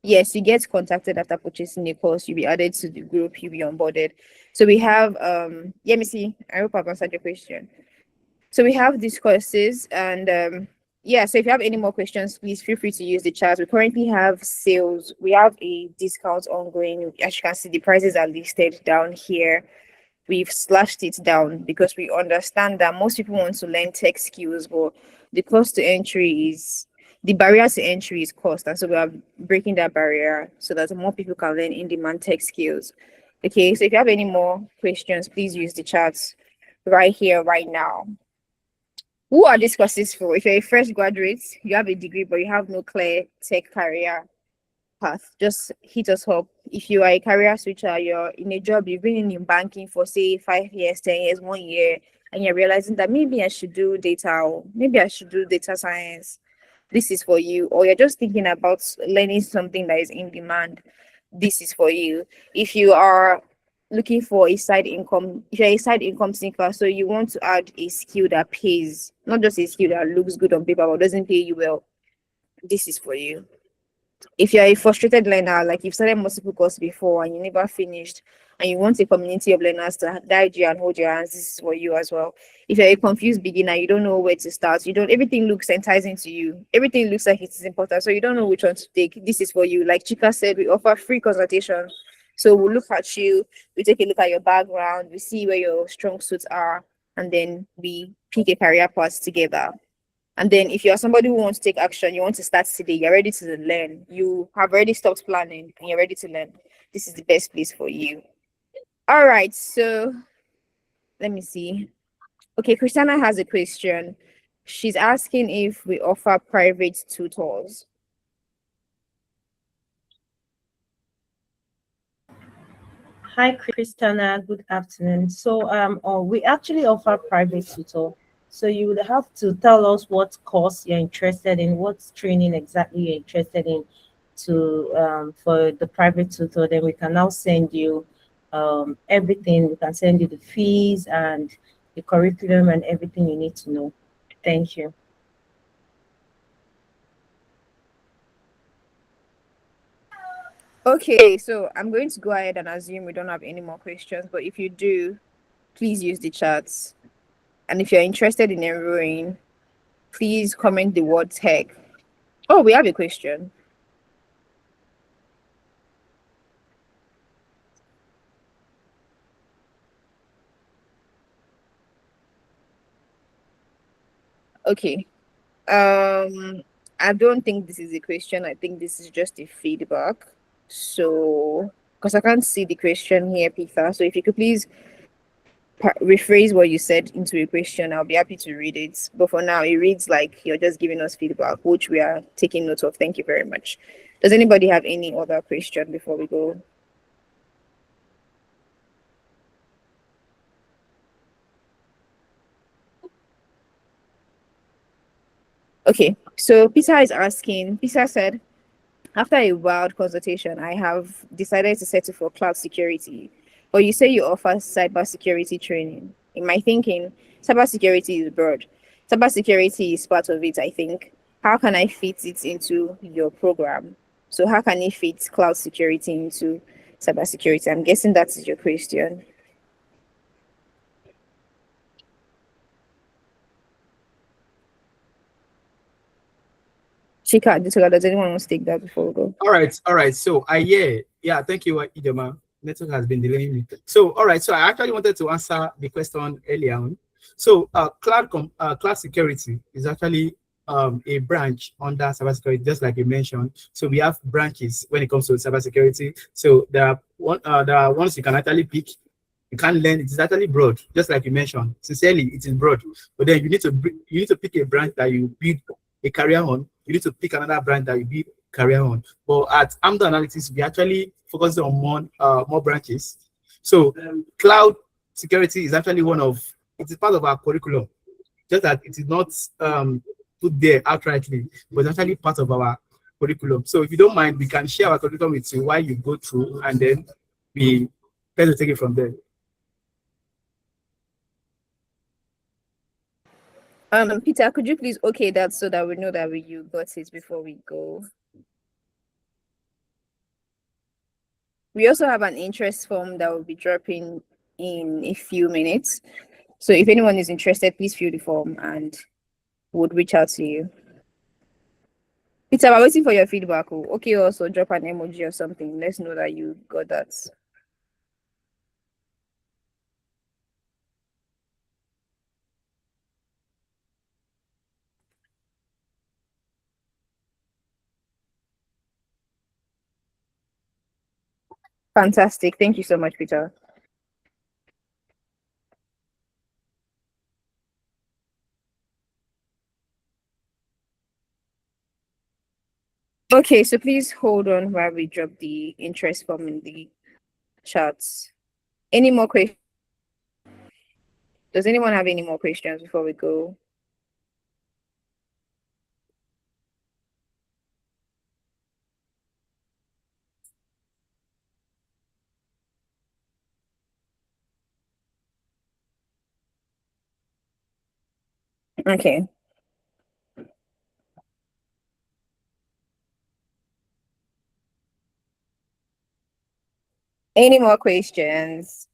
yes, you get contacted after purchasing a course, you'll be added to the group, you'll be onboarded. So we have let me see, I hope I've answered your question. So we have these courses, and yeah, so if you have any more questions, please feel free to use the chat. We currently have sales. We have a discount ongoing. As you can see, the prices are listed down here. We've slashed it down because we understand that most people want to learn tech skills, but the barrier to entry is cost. And so we are breaking that barrier so that more people can learn in-demand tech skills. Okay, so if you have any more questions, please use the chat right here, right now. Who are these courses for? If you're a fresh graduate, you have a degree, but you have no clear tech career path, just hit us up. If you are a career switcher, you're in a job, you've been in banking for say 5 years, 10 years, 1 year, and you're realizing that maybe I should do data, or maybe I should do data science. This is for you. Or you're just thinking about learning something that is in demand. This is for you. If you are looking for a side income, if you're a side income seeker, so you want to add a skill that pays, not just a skill that looks good on paper but doesn't pay you well, this is for you. If you're a frustrated learner, like you've started multiple courses before and you never finished, and you want a community of learners to guide you and hold your hands, this is for you as well. If you're a confused beginner, you don't know where to start, everything looks enticing to you, everything looks like it is important, so you don't know which one to take, this is for you. Like Chika said, we offer free consultation. So we'll look at you, we take a look at your background, we see where your strong suits are, and then we pick a career path together. And then if you're somebody who wants to take action, you want to start today, you're ready to learn, you have already stopped planning and you're ready to learn, this is the best place for you. All right, so let me see. Okay, Christiana has a question. She's asking if we offer private tutors. Hi, Christiana. Good afternoon. So, we actually offer private tutor. So you would have to tell us what course you're interested in, what training exactly you're interested in, to for the private tutor. Then we can now send you everything. We can send you the fees and the curriculum, and everything you need to know. Thank you. Okay, so I'm going to go ahead and assume we don't have any more questions, but if you do, please use the chats. And if you're interested in enrolling, please comment the word tech. Oh, we have a question. Okay. I don't think this is a question. I think this is just a feedback. So, because I can't see the question here, Peter. So if you could please rephrase what you said into a question, I'll be happy to read it. But for now, it reads like you're just giving us feedback, which we are taking note of. Thank you very much. Does anybody have any other question before we go? Okay, so Peter is asking, Peter said, after a wild consultation, I have decided to settle for cloud security. But you say you offer cybersecurity training. In my thinking, cybersecurity is broad. Cybersecurity is part of it, I think. How can I fit it into your program? So how can you fit cloud security into cybersecurity? I'm guessing that is your question. Chika, does anyone want to take that before we go? All right. So yeah, thank you, Idoma. Network has been delaying me. So all right, so I actually wanted to answer the question earlier on. So cloud security is actually a branch under cybersecurity, just like you mentioned. So we have branches when it comes to cybersecurity. So there are ones you can actually pick. You can't learn. It is actually broad, just like you mentioned. Sincerely, it is broad. But then you need to pick a branch that you build a career on. You need to pick another branch that you build career on. But at AMDOR Analytics, we actually focus on more branches. So cloud security is actually it is part of our curriculum. Just that it is not put there outrightly, but it's actually part of our curriculum. So if you don't mind, we can share our curriculum with you while you go through, and then we try to take it from there. Peter, could you please okay that so that we know that you got it before we go? We also have an interest form that will be dropping in a few minutes. So if anyone is interested, please fill the form and would reach out to you. Peter, we're waiting for your feedback. Oh. Okay, also drop an emoji or something. Let's know that you got that. Fantastic. Thank you so much, Peter. Okay, so please hold on while we drop the interest form in the chats. Any more questions? Does anyone have any more questions before we go? Okay. Any more questions?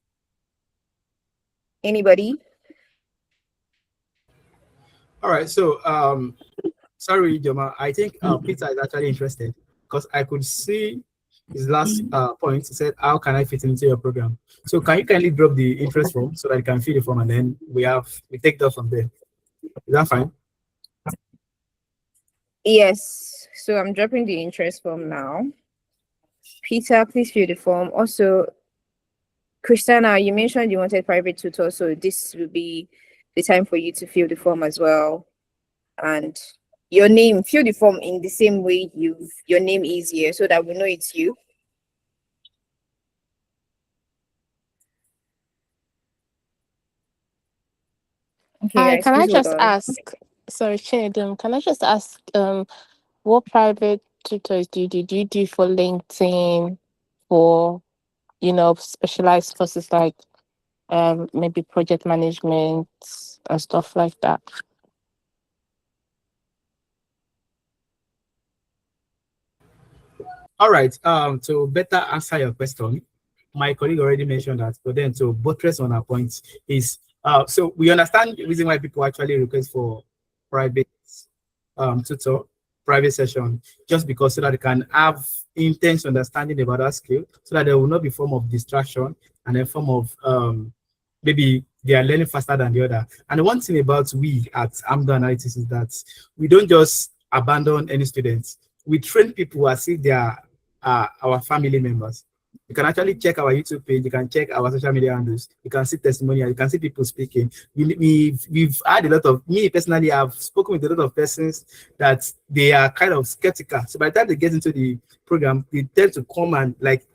Anybody? All right. So sorry, Joma. I think Peter is actually interested because I could see his last point. He said, "How can I fit into your program?" So can you kindly drop the interest form so that I can fill the form, and then we take that from there. Is that fine? Yes. So I'm dropping the interest form now. Peter, please fill the form. Also, Christiana, you mentioned you wanted private tutor, so this will be the time for you to fill the form as well. And your name, fill the form in the same way your name is here so that we know it's you. Okay, Hi, guys, can I please hold just on. ask, sorry, Chinedum, can I just ask, what private tutors do you do? Do you do for LinkedIn, for, specialized courses like maybe project management and stuff like that. All right. To better answer your question, my colleague already mentioned that, but then to buttress on our points is so we understand the reason why people actually request for private tutor, private session, just because so that they can have intense understanding about that skill, so that there will not be form of distraction and a form of maybe they are learning faster than the other. And the one thing about we at AMDOR Analytics is that we don't just abandon any students. We train people as if they are our family members. You can actually check our YouTube page. You can check our social media handles. You can see testimonial. You can see people speaking. We've had a lot of, me personally, I've spoken with a lot of persons that they are kind of skeptical. So by the time they get into the program, they tend to come and like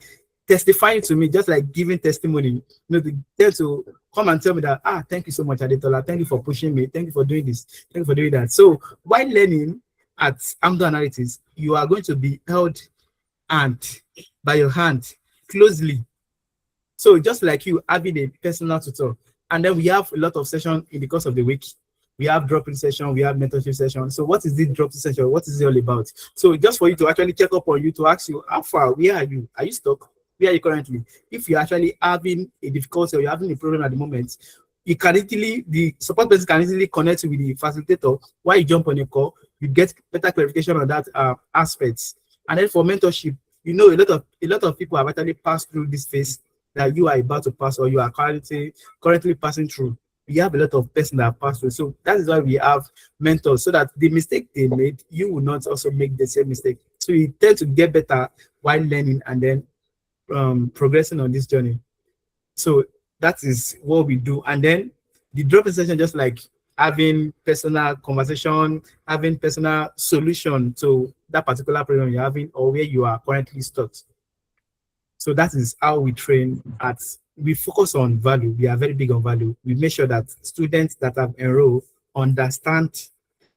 testifying to me, just like giving testimony. You know, they tend to come and tell me that, thank you so much, Adetola. Thank you for pushing me. Thank you for doing this. Thank you for doing that. So while learning at AMDOR Analytics, you are going to be held by your hand closely. So just like you having a personal tutor, and then we have a lot of sessions in the course of the week. We have drop-in session, we have mentorship session. So what is this drop-in session? What is it all about? So just for you to actually check up on you, to ask you, how far, where are you? Are you stuck? Where are you currently? If you're actually having a difficulty or you're having a problem at the moment, you can easily, the support person can easily connect with the facilitator. While you jump on a call, you get better clarification on that aspects. And then for mentorship, you know, a lot of people have actually passed through this phase that you are about to pass, or you are currently passing through. We have a lot of persons that have passed through. So that is why we have mentors, so that the mistake they made, you will not also make the same mistake. So you tend to get better while learning and then progressing on this journey. So that is what we do. And then the drop-in session, just like having personal conversation, having personal solution to that particular problem you're having or where you are currently stuck. So that is how we train we focus on value. We are very big on value. We make sure that students that have enrolled understand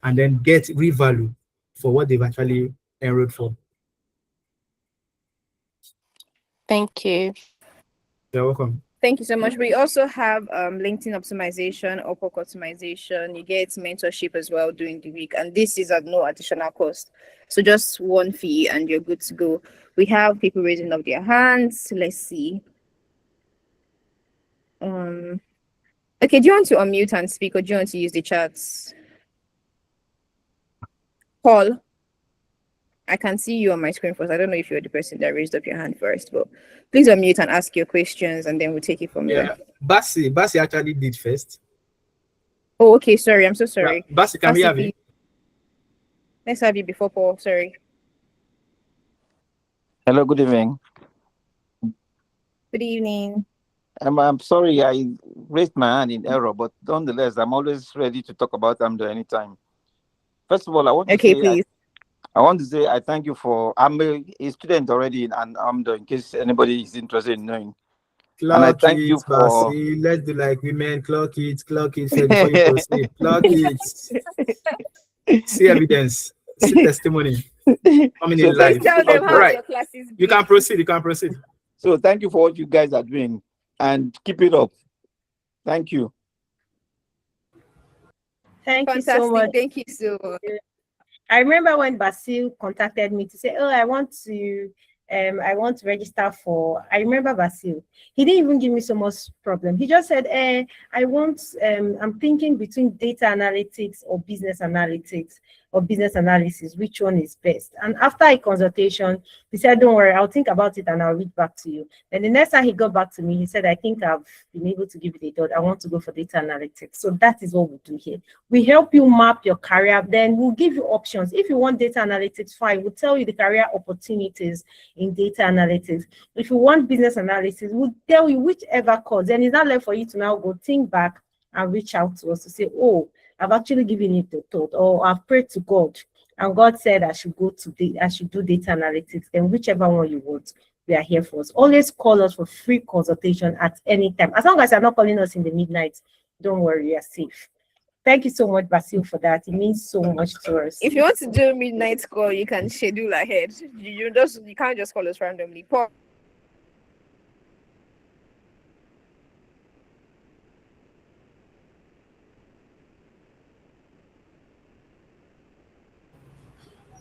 and then get real value for what they've actually enrolled for. Thank you. You're welcome. Thank you so much. We also have LinkedIn optimization, Upwork optimization. You get mentorship as well during the week, and this is at no additional cost. So just one fee and you're good to go. We have people raising up their hands. Let's see. Okay, do you want to unmute and speak, or do you want to use the chats? Paul, I can see you on my screen first. I don't know if you're the person that raised up your hand first, but please unmute and ask your questions, and then we'll take it from there. Basi actually did first. Oh, okay. Sorry, I'm so sorry. Yeah. Basi, can we have you? Let's have you before Paul. Sorry. Hello, good evening. Good evening. I'm sorry I raised my hand in error, but nonetheless, I'm always ready to talk about AMDOR anytime. First of all, I want to say, please. I want to say I thank you for. I'm a student already in AMDOR, in case anybody is interested in knowing. And I thank you for. Basi. Let's do like women. Clock it before you proceed. Clock it. See evidence. See testimony. Coming in live. Right. You can proceed. So thank you for what you guys are doing, and keep it up. Thank you. Thank you so much. Thank you so much. I remember when Basil contacted me to say, I want to register for, I remember Basil. He didn't even give me so much problem. He just said, I'm thinking between data analytics or business analytics or business analysis, which one is best? And after a consultation, he said, don't worry, I'll think about it and I'll reach back to you. Then the next time he got back to me, he said, I think I've been able to give it a thought. I want to go for data analytics. So that is what we do here. We help you map your career, then we'll give you options. If you want data analytics, fine, we'll tell you the career opportunities in data analytics. If you want business analysis, we'll tell you whichever course. Then it's not left for you to now go think back and reach out to us to say, I've actually given it a thought, or I've prayed to God and God said I should do data analytics. Then whichever one you want, we are here for us. Always call us for free consultation at any time. As long as you're not calling us in the midnight, don't worry, you're safe. Thank you so much, Basil, for that. It means so much to us. If you want to do a midnight call, you can schedule ahead. You can't just call us randomly. Paul.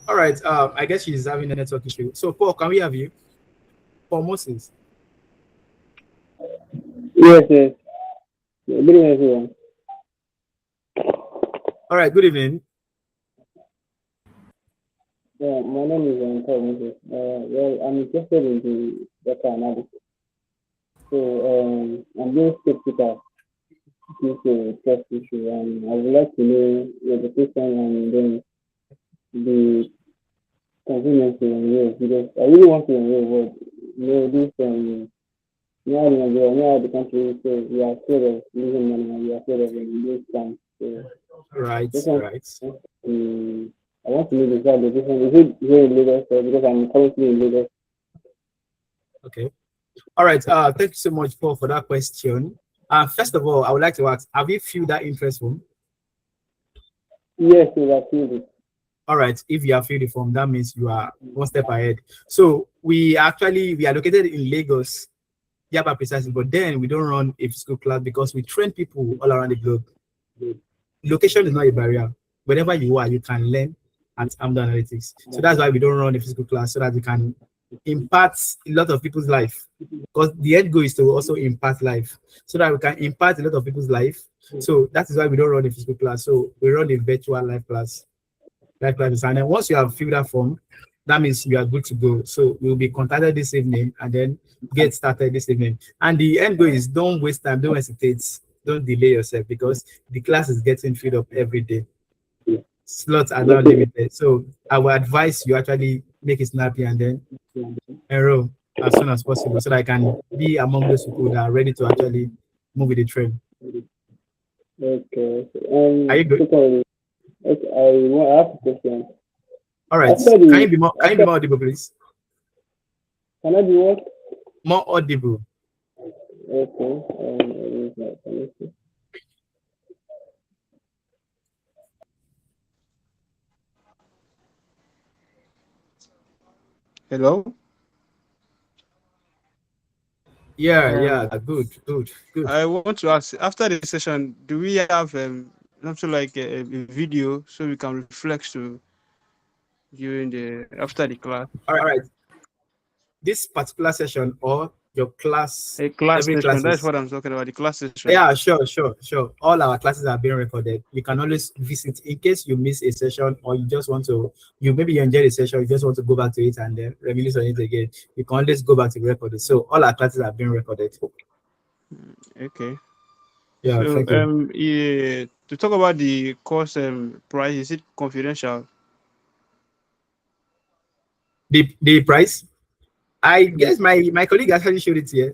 All right. I guess she's having a network issue. So, Paul, can we have you? Paul Moses. Yes, yes. Good evening, everyone. All right. Good evening. Yeah, my name is Paul Moses. Well, I'm interested in the data analysis. So I'm being skeptical due to trust issue, and I would like to know the education and then the convenience to enroll because I really want to enroll, but this now in Nigeria, now the country, so we are afraid of losing money and we are afraid of losing time. So Right. this one, Right. I want to know the exact location. Is it here in Lagos? Because I'm currently in Lagos. Okay. All right. Thank you so much, Paul, for that question. First of all, I would like to ask: have you filled that interest form? Yes, we are filled it. All right. If you have filled the form, that means you are one step ahead. So we are located in Lagos, Yaba precisely, but then we don't run a physical class because we train people all around the globe. Location is not a barrier. Wherever you are, you can learn at AMDOR Analytics. So that's why we don't run a physical class so that we can impart a lot of people's life. Because the end goal is to also impart life so that we can impart a lot of people's life. So that is why we don't run a physical class. So we run a virtual live class. And then once you have filled that form, that means you are good to go. So we'll be contacted this evening and then get started this evening. And the end goal is don't waste time, don't hesitate, don't delay yourself because the class is getting filled up every day. Slots are not limited. So I will advise you actually make it snappy and then enroll as soon as possible so that I can be among those people that are ready to actually move with the train. Okay. Are you good? Secondly, okay, I have a question. All right. After Can you be more audible, please? Can I be what? More audible. Okay. Hello. Yeah, good. I want to ask, after the session, do we have something like a video so we can reflect to after the class? All right. This particular session or your class, A class every session. class That's is, what I'm talking about. The class session. yeah, sure. All our classes are being recorded. You can always visit in case you miss a session or you just want to, maybe you enjoy the session, you just want to go back to it and then reminisce on it again. You can always go back to record it. So all our classes are being recorded. Okay. Yeah, So thank you. to talk about the course price, is it confidential? The price, I guess my colleague actually showed it here.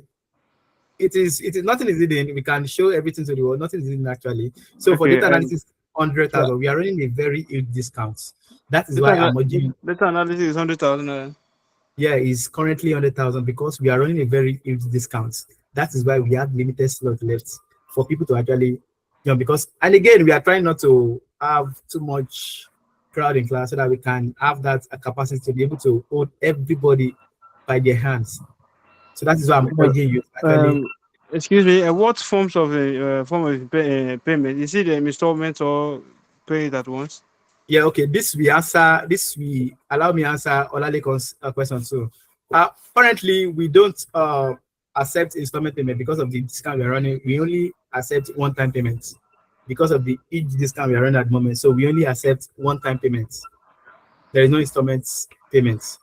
It is nothing is hidden. We can show everything to the world. Nothing is hidden actually. So for Okay. data analysis, So 100,000, we are running a very huge discount. That is why I'm urging. data analysis is 100,000. Yeah, it's currently 100,000 because we are running a very huge discount. That is why we have limited slot left for people to actually, because, and again, we are trying not to have too much crowd in class so that we can have that capacity to be able to hold everybody by their hands. So that is why I'm urging you to actually. Excuse me. What forms of payment? Is it installment or pay it at once? Yeah, okay. This we allow me answer Olalekon's question too. Currently, we don't accept installment payment because of the discount we're running. We only accept one-time payments because of the huge discount we're running at the moment. So we only accept one-time payments. There is no installments payments.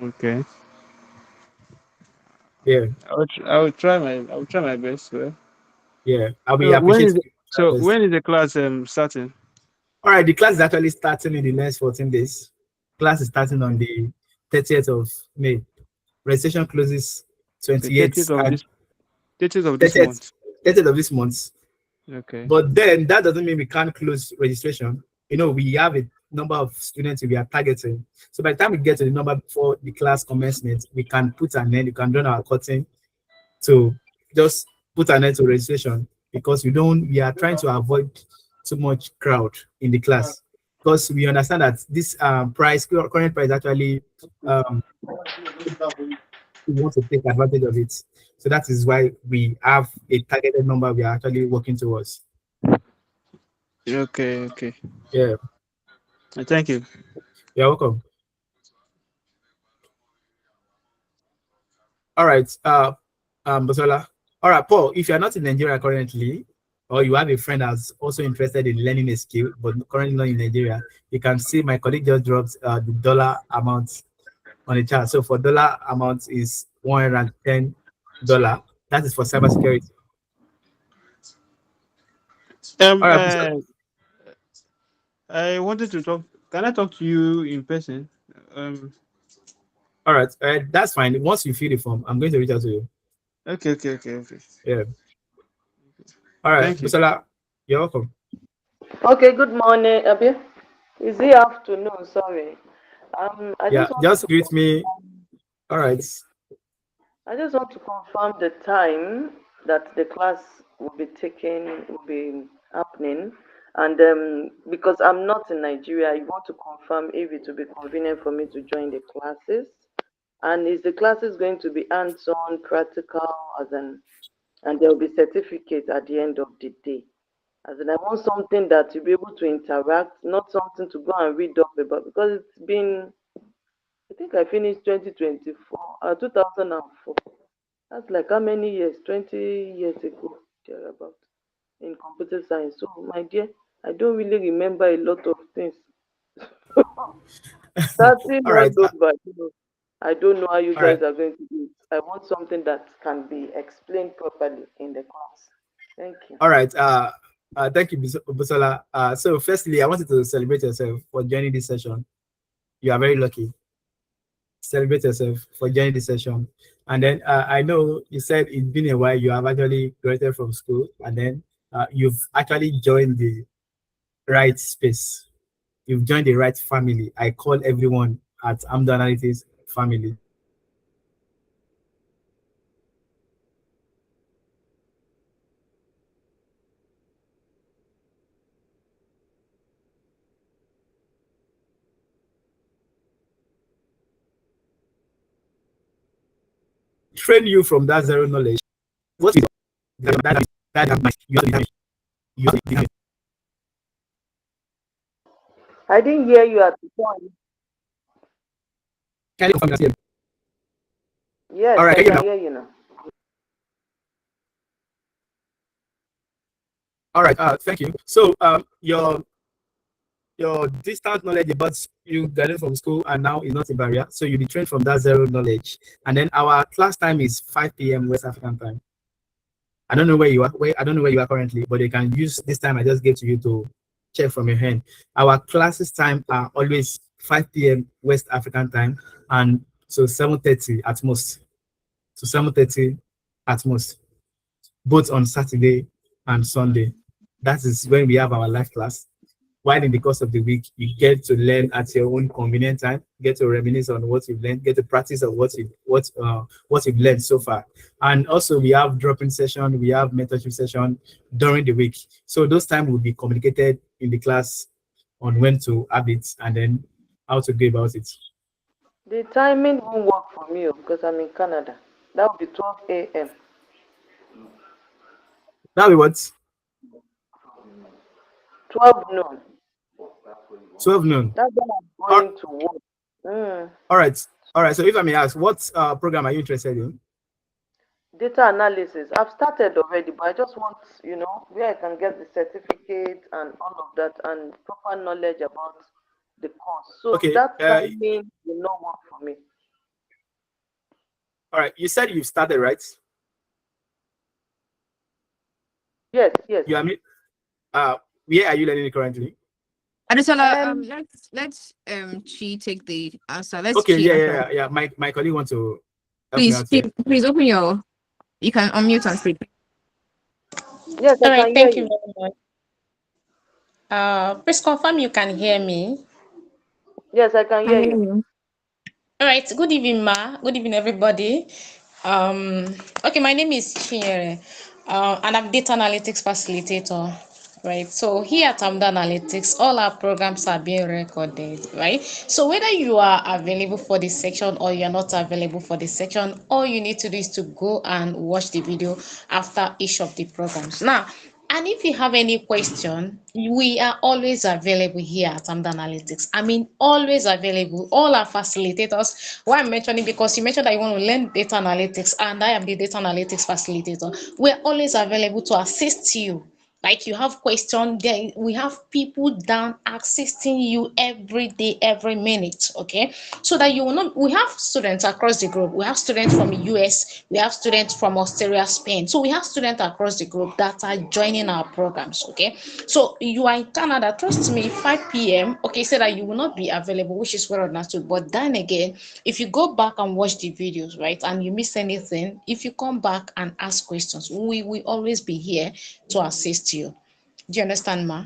Okay. Yeah, I will try my best. yeah. We So appreciate you. when is the class starting? All right, the class is actually starting in the next 14 days. Class is starting on the 30th of May. Registration closes The 28th and 30th of this 30th, month. 30th of this month. Okay. But then that doesn't mean we can't close registration. We have a number of students we are targeting. So by the time we get to the number before the class commencement, we can put an end, we can run our curtain to just put an end to registration because we are trying to avoid too much crowd in the class because we understand that this current price actually we want to take advantage of it. So that is why we have a targeted number we are actually working towards. Okay. Yeah. Thank you. You're welcome. All right. Bosola. All right, Paul, if you're not in Nigeria currently, or you have a friend that's also interested in learning a skill, but currently not in Nigeria, you can see my colleague just dropped the dollar amount on the chart. So for dollar amount is $110. That is for cybersecurity. Um, All right, uh, I wanted to talk. Can I talk to you in person? Um, all right, that's fine. Once you fill the form, I'm going to reach out to you. okay. Yeah. All right, Thank you. Busala, you're welcome. Okay, good morning, Abi. Is it afternoon? Sorry. I Yeah, just want just to greet me. All right. I just want to confirm the time that the class will be happening, and because I'm not in Nigeria, I want to confirm if it will be convenient for me to join the classes, and is the classes going to be hands-on, practical, and there will be certificate at the end of the day. As in, I want something that you'll be able to interact, not something to go and read up about, because it's been, I think I finished 2024, 2004. That's like how many years? 20 years ago, thereabout, in computer science. So, my dear, I don't really remember a lot of things. Starting All all right. over, I don't know how you All right. guys are going to do it. I want something that can be explained properly in the class. Thank you. All right. Thank you, Busala. So firstly, I wanted to celebrate yourself for joining this session. You are very lucky. Celebrate yourself for joining this session. And then I know you said it's been a while. You have actually graduated from school, and then you've actually joined the right space. You've joined the right family. I call everyone at Amdoranalytics family. Train you from that zero knowledge. What is that you have to I didn't hear you at the point. can you confirm that? Yes, All right, I can you can now? hear you now. All right, thank you. So your distance knowledge about you graduated from school and now is not a barrier. So you'll be trained from that zero knowledge. And then our class time is 5 p.m. West African time. I don't know where you are. I don't know where you are currently, but you can use this time I just gave to you to check from your hand. Our classes time are always 5 p.m. West African time, and so 7:30 at most. So 7:30 at most, both on Saturday and Sunday. That is when we have our live class. While in the course of the week, you get to learn at your own convenient time, get to reminisce on what you've learned, get to practice on what you've learned so far. And also we have drop-in session, we have mentorship session during the week. So those time will be communicated in the class on when to have it and then how to go about it. The timing won't work for me because I'm in Canada. That would be 12 a.m. That'll be what? 12 noon. 12 noon. That's when I'm All, going to work. Mm. all right. All right. So if I may ask, what program are you interested in? Data analysis. I've started already, but I just want, where I can get the certificate and all of that and proper knowledge about the course. So Okay. that timing will not work for me. All right. You said you started, right? Yes. You are where are you learning currently? Adesola, let's Chi take the answer. Let's Okay, Chi answer. yeah. My colleague wants to help me Please, out here. please open your. You can unmute and speak. Yes, All I right, can hear thank you you. very much. Please confirm you can hear me. Yes, I can hear you. All right, good evening, Ma. Good evening, everybody. Okay, my name is Chinyere, and I'm data analytics facilitator. Right, so here at AMDOR Analytics, all our programs are being recorded, right? So whether you are available for this section or you're not available for this section, all you need to do is to go and watch the video after each of the programs. Now, And if you have any question, we are always available here at Amdoranalytics. I mean, always available. All our facilitators. Why I'm mentioning, because you mentioned that you want to learn data analytics, and I am the data analytics facilitator. We're always available to assist you. Like you have question, then we have people down assisting you every day, every minute. Okay, so that you will not. We have students across the globe. We have students from US. We have students from Australia, Spain. So we have students across the globe that are joining our programs. Okay, so you are in Canada. Trust me, 5 p.m. Okay, say that you will not be available, which is well understood. But then again, if you go back and watch the videos, right, and you miss anything, if you come back and ask questions, we will always be here to assist you. Do you understand, ma?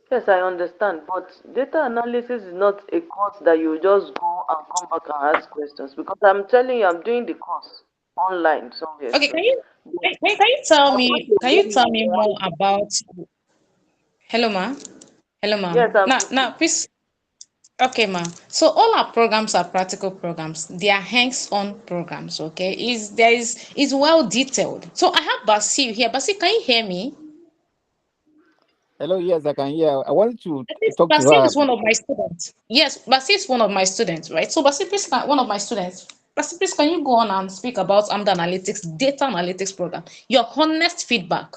Yes, I understand, but data analysis is not a course that you just go and come back and ask questions, because I'm telling you, I'm doing the course online somewhere. Okay, So can you tell I want me to more about, hello, ma? Hello, yes, ma'am. I'm Now, please. Okay, ma. So all our programs are practical programs. They are hands-on programs. Okay, is well detailed. So I have Basil here. Basil, can you hear me? Hello, yes, I can hear. I wanted to talk to Basil her. is one of my students. Yes, Basil is one of my students, right? So Basil, please, one of my students. Basil, please, can you go on and speak about AMDA Analytics, data analytics program? Your honest feedback.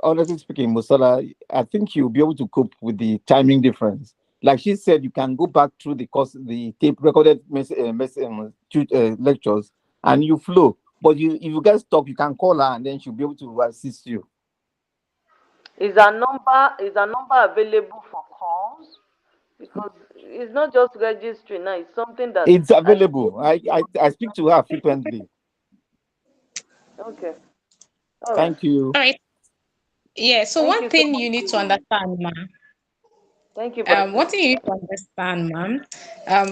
Honestly speaking, Musala, I think you'll be able to cope with the timing difference. Like she said, you can go back through the course, the tape recorded lectures, and you flow. But if you get stuck, you can call her, and then she'll be able to assist you. Is a number available for calls? Because it's not just registering now, it's something that It's available. I speak to her frequently. Okay. All right. Thank you. All right. Yeah. So Thank one you so thing much. you need to understand, ma. Thank you, One Basil. thing you need to understand, ma'am,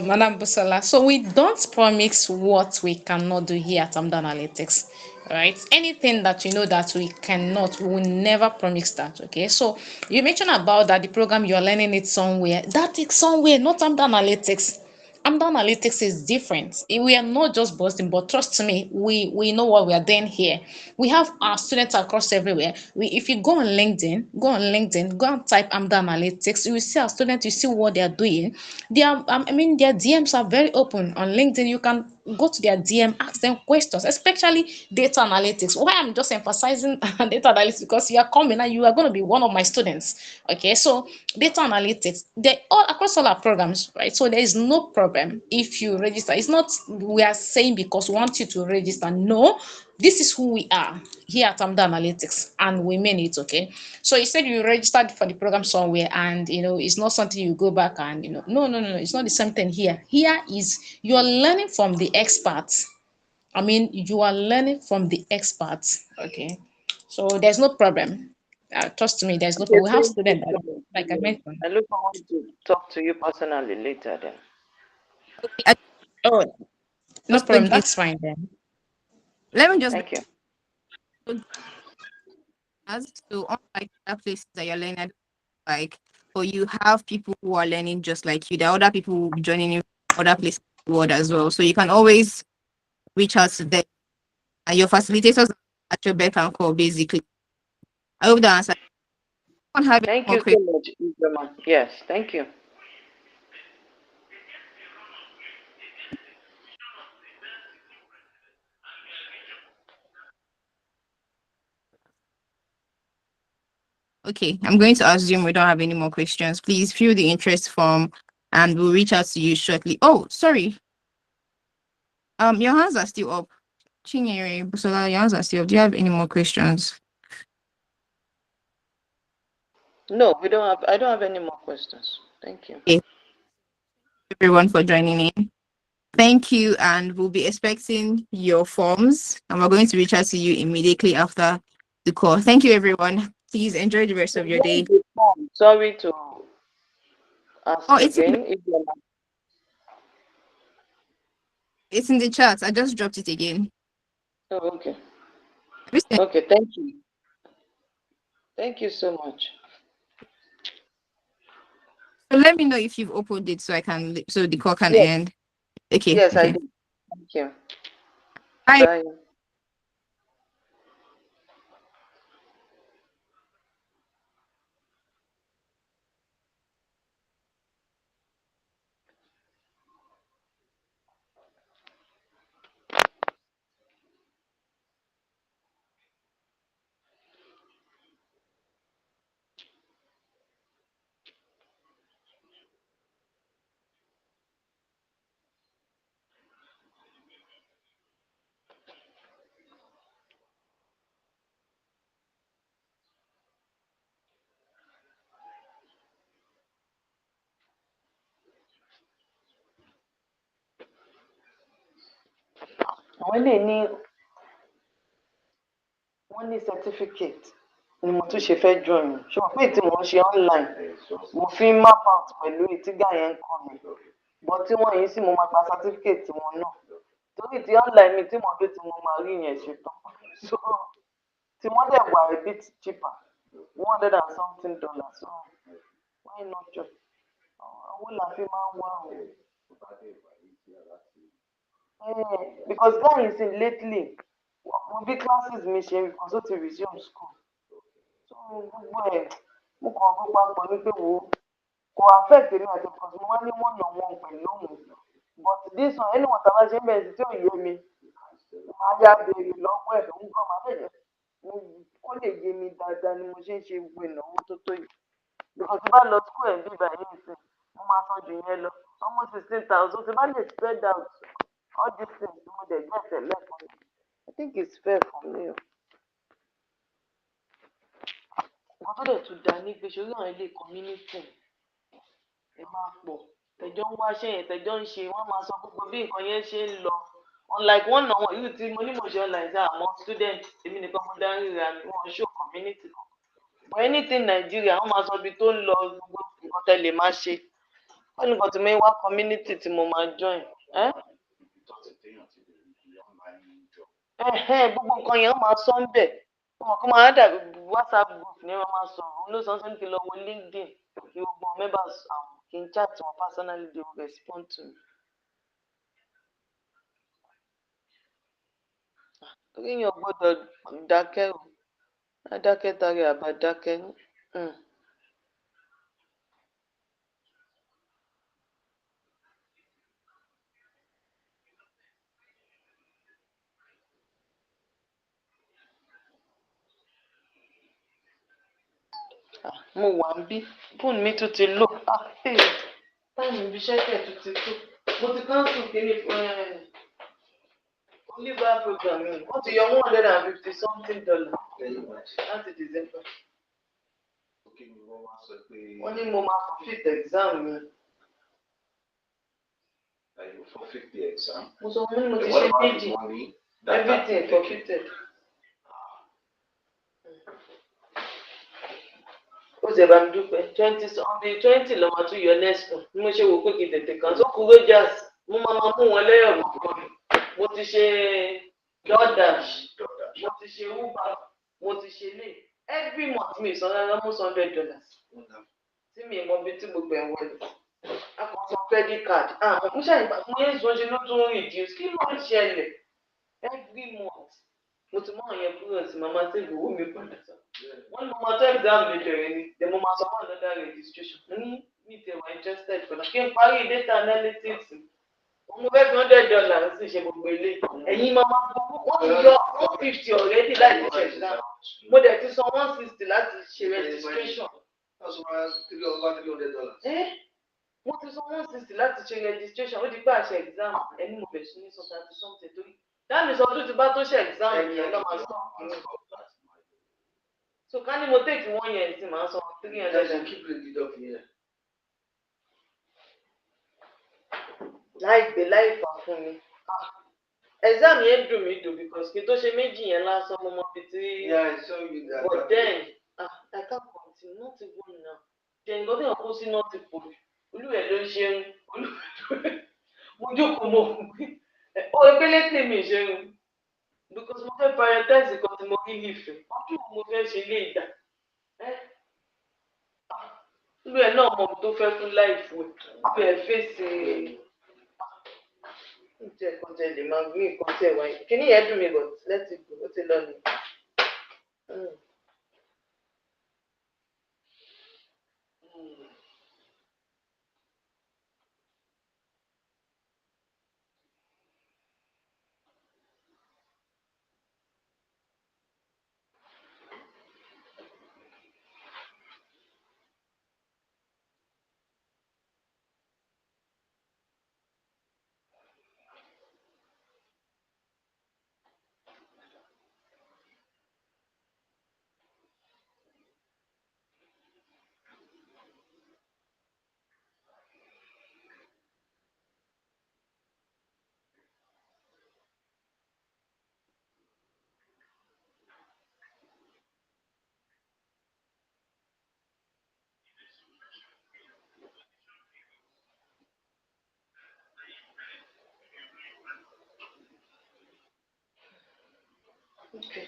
Madam Busola. So we don't promise what we cannot do here at Amdor Analytics, right? Anything that you know that we cannot, we will never promise that. Okay. So you mentioned about that the program you're learning it somewhere. That is somewhere, not Amdor Analytics. Amdor Analytics is different. We are not just boasting, but trust me, we know what we are doing here. We have our students across everywhere. If you go on LinkedIn, go and type Amdor Analytics, you will see our students, you see what they are doing. Their DMs are very open on LinkedIn. You can go to their DM, ask them questions, especially data analytics. Why I'm just emphasizing data analytics, because you are coming and you are going to be one of my students. Okay, so data analytics, they all across all our programs, right? So there is no problem if you register. It's not we are saying because we want you to register. No, this is who we are here at Amdor Analytics, and we mean it. Okay, so you said you registered for the program somewhere, and it's not something you go back and no, it's not the same thing here. Here is you are learning from the experts. I mean, you are learning from the experts. Okay, so there's no problem. Trust me, there's no Okay, problem. We have thank students you that, so much. like I mentioned. I look forward to talk to you personally later then. Okay, I Oh, no just problem. again. That's fine then. Let me just Thank you. so unlike other places that you're learning, like, or you have people who are learning just like you. There are other people who will be joining you from other places in the world as well. So you can always reach out to them, and your facilitators at your beck and call. Basically, I hope that answers. I don't have any Thank more you questions. so much, Ibrahim. Yes, thank you. Okay, I'm going to assume we don't have any more questions. Please fill the interest form, and we'll reach out to you shortly. Oh, sorry. Your hands are still up. Chinyere, Busola, your hands are still up. Do you have any more questions? No, I don't have any more questions. Thank you. Okay, everyone for joining in. Thank you, and we'll be expecting your forms, and we're going to reach out to you immediately after the call. Thank you, everyone. Please enjoy the rest of your Where is day. the form? Sorry to ask Oh, again. it's in the chat. I just dropped it again. Oh, okay. Listen, Okay, thank you. Thank you so much. so let me know if you've opened it so I can so the call can Yes, end. Okay, yes, I okay. did. Thank you. Bye. Bye. àwọn ilé ní wọ́n ní certificate ni mo tún ṣe fẹ́ join ṣùgbọ́n pé tí mo ń ṣe online mo fi ń map out pẹ̀lú ìtìgá yẹn ń kọ́ mi but tí wọ́n yìí sì mo máa gba certificate wọn náà torí ti online mi tí mo gbé tí mo máa rí yẹn ṣe tán so tí wọ́n dẹ̀ wà a bit cheaper $100 and something so why not join owó la fi máa ń wá o because guys in lately mo bí classes mi ṣe because ó ti resume school so gbogbo ẹ̀ mo kàn fún papọ̀ ní pé wo kò affect èmi àti because mo wá ní one on one pẹ̀lú òun but this one anyone tá a bá ṣe ń bẹ̀rẹ̀ sí tí ò yé mi máa yá béèrè lọ́wọ́ ẹ̀ lóun gan máa bẹ̀rẹ̀ kó lè yé mi dáadáa ni mo ṣe ń ṣe gbogbo ìnáwó tó tó yìí because tí bá lọ school ẹ̀ bí ìbàyẹn nìsín mo máa san jù yẹn lọ almost 16,000 tí bá lè spread out all these things mo dẹ̀ get ẹ̀ lẹ́ẹ̀kan I think it's fair for me o. nǹkan tó dẹ̀ tún da ní pé ṣorí àwọn ilé community ẹ máa pọ̀ tẹ̀jọ́ ń wáṣẹ́ yẹn tẹ̀jọ́ ń ṣe wọ́n máa sọ gbogbo bí nǹkan yẹn ṣe ń lọ unlike one on one irú tí mo ní mo ṣe online ṣe àmọ́ student èmi nìkan mo dá ríra mi wọ́n show community kan but anything Nigeria wọ́n máa sọ ibi tó ń lọ gbogbo nǹkan tẹ́ lè máa ṣe wọ́n ní nǹkan tí mo wá community tí mo máa join gbogbo nǹkan yẹn wọ́n máa sọ ń bẹ̀ wọn kò máa dàbí WhatsApp group ní wọ́n máa sọ òun ló sọ sí kí n lọ wo LinkedIn kí gbogbo members kí n chat wọn personally they will respond to me. torí yẹn ò gbọ́dọ̀ dákẹ́ o adákẹ́ tari àbá dákẹ́ mo wà ń bí fóònù mi tún ti lò táìmù ibi iṣẹ́ tẹ̀ tún ti tó mo ti cancel kíní Oliver program mi wọ́n ti yọ $150 something láti December. wọ́n ní mo máa forfeit exam mi. mo sọ fún mi mo ti ṣe méjì everything forfeited. ó ṣe bá mi dúpẹ́ 20 lọ́mọ tún yọ next one bí mo ṣe wò pé kí n tètè kàn tó kú rogers mo máa mú wọn lẹ́yọ̀ kọ̀ọ̀kan mo ti ṣe DoorDash mo ti ṣe Uber mo ti ṣe lè every month mi san rárá mo san $100 tí mi mọ bí tí gbogbo ẹ̀ wọlé a kàn san credit card mo ṣàyẹ̀wò mo yẹn sọ ṣe ló tún reduce kí ló ń ṣẹlẹ̀ every month mo ti mọ àwọn yẹn kúrò sí mama tí ìgbòho mi padà sọ wọ́n ní mo máa tó exam lè bẹ̀rẹ̀ ni then mo máa sọ fún another registration mo ní mi tẹ̀ wá interested pẹ̀lú kí n parí data analytics mo fẹ́ fi $100 sì ṣe gbogbo ilé ẹ̀yin máa máa gbọ́ wọ́n ti yọ 150 already láti ṣe exam mo dẹ̀ ti san 160 láti ṣe registration. mo ti san 160 láti ṣe registration ó di pé àṣẹ exam ẹni mo bẹ̀ sí ní sọ 30 something torí dáàmì sọ tó ti bá tó ṣe exam yẹn lọ́ máa sọ so ká ní mo take 1 year sí máa san $300. láì gbé láì fà fún mi exam yẹn dùn mí dùn because kí n tó ṣe méjì yẹn lásán mo mọ bí tí but then I can't continue not even now then nǹkan tí wọn kó sí náà ti pọ̀ jù olúwẹ̀ ló ń ṣe ń mo jókòó mo ó ebélé tèmi ṣe ń because mo fẹ́ prioritize nǹkan tí mo rí nífẹ̀ẹ́ ọdún mo fẹ́ ṣe lé ìdá olúwẹ̀ náà mọ̀ tó fẹ́ fún láìfù ẹ̀ fèsì ǹjẹ́ kan tẹ lè máa gbé nǹkan tẹ̀ wáyé kíní yẹn dùn mí but let it go ó ti lọ ni.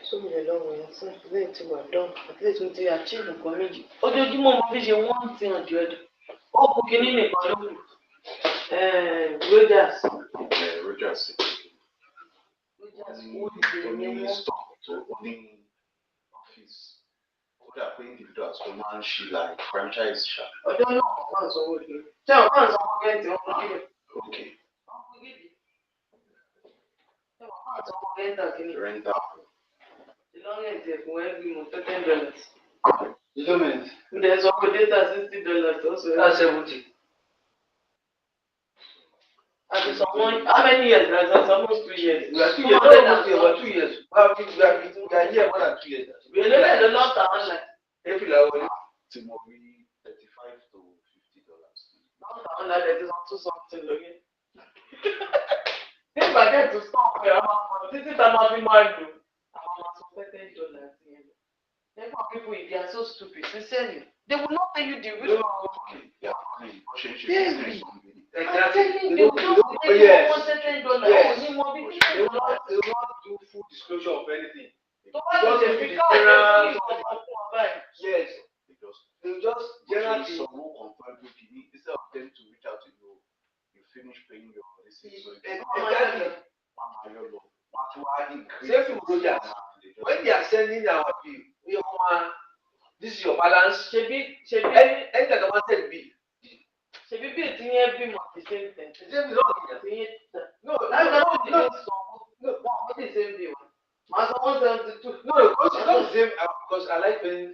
2 million lọ́wọ́ yẹn sí lẹ́yìn tí wà dán àti lẹ́yìn tí mo ti achieve nǹkan méjì ojoojúmọ́ mo fi ṣe 100 ó kù kínní nìkan ló kù Rogers ó ní stock tó ní ọ́fíìsì ó dà pé individuals tó máa ń ṣe like franchise ṣá. ọjọ́ náà wọ́n máa ń sanwó ṣe ṣé wọ́n máa ń sanwó rẹ́ǹtì wọn kò kílẹ̀. ok. ṣé wọ́n máa ń sanwó rẹ́ǹtà kílẹ̀. rẹ́ǹtà. ìlọrin ẹ̀jẹ̀ fún every month $10. ìlọrin. ǹjẹ́ sọ pé data $60 also. that's 70. After someone, how many years? That's almost 2 years. We are 2 years. About 2 years. We are here more than 2 years. We are living a lot of online. Every level, tomorrow, $35 to $50. Not online, that is also something again. If I get to stop here, this is I'm having mind to. I'm $10. Therefore, people, if they are so stupid, sincerely, they will not tell you the real. Yeah. Exactly. They will not do full disclosure of anything. Yes. They just generally instead of them to reach out to you, you finish paying your receipt. When they are sending our bill, this is your balance. Any government bill. Ṣebí bí ètí yẹn bí mọ̀ the same thing. The same thing no the same day one. Màá sọ 172. No, it's not the same because I like paying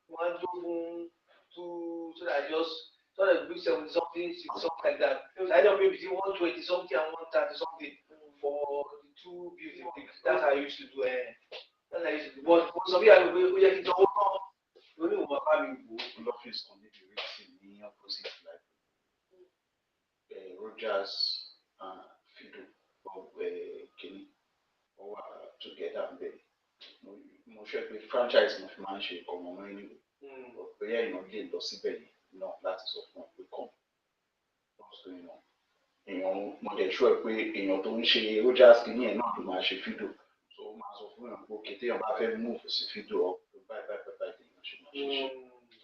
1 2 so that I just sort of do 70 something like that. So I don't pay between 120 something and 130 something for the 2 bills. That's how I used to do. That's how I used to do. But some people we just don't know. Only one family go to office on the in opposite like Rogers and Fido of Kenny or together and then most franchise of man shape come anyway. But where you know get lossy belly, no, that is of what we come. What's going on? Mo dey sure pé èèyàn tó ń ṣe Rogers kìíní ẹ̀ náà ló máa ṣe Fido. So máa sọ fún èèyàn pé òkè téèyàn bá fẹ́ move sí Fido ọ báyìí èèyàn ṣe máa ṣe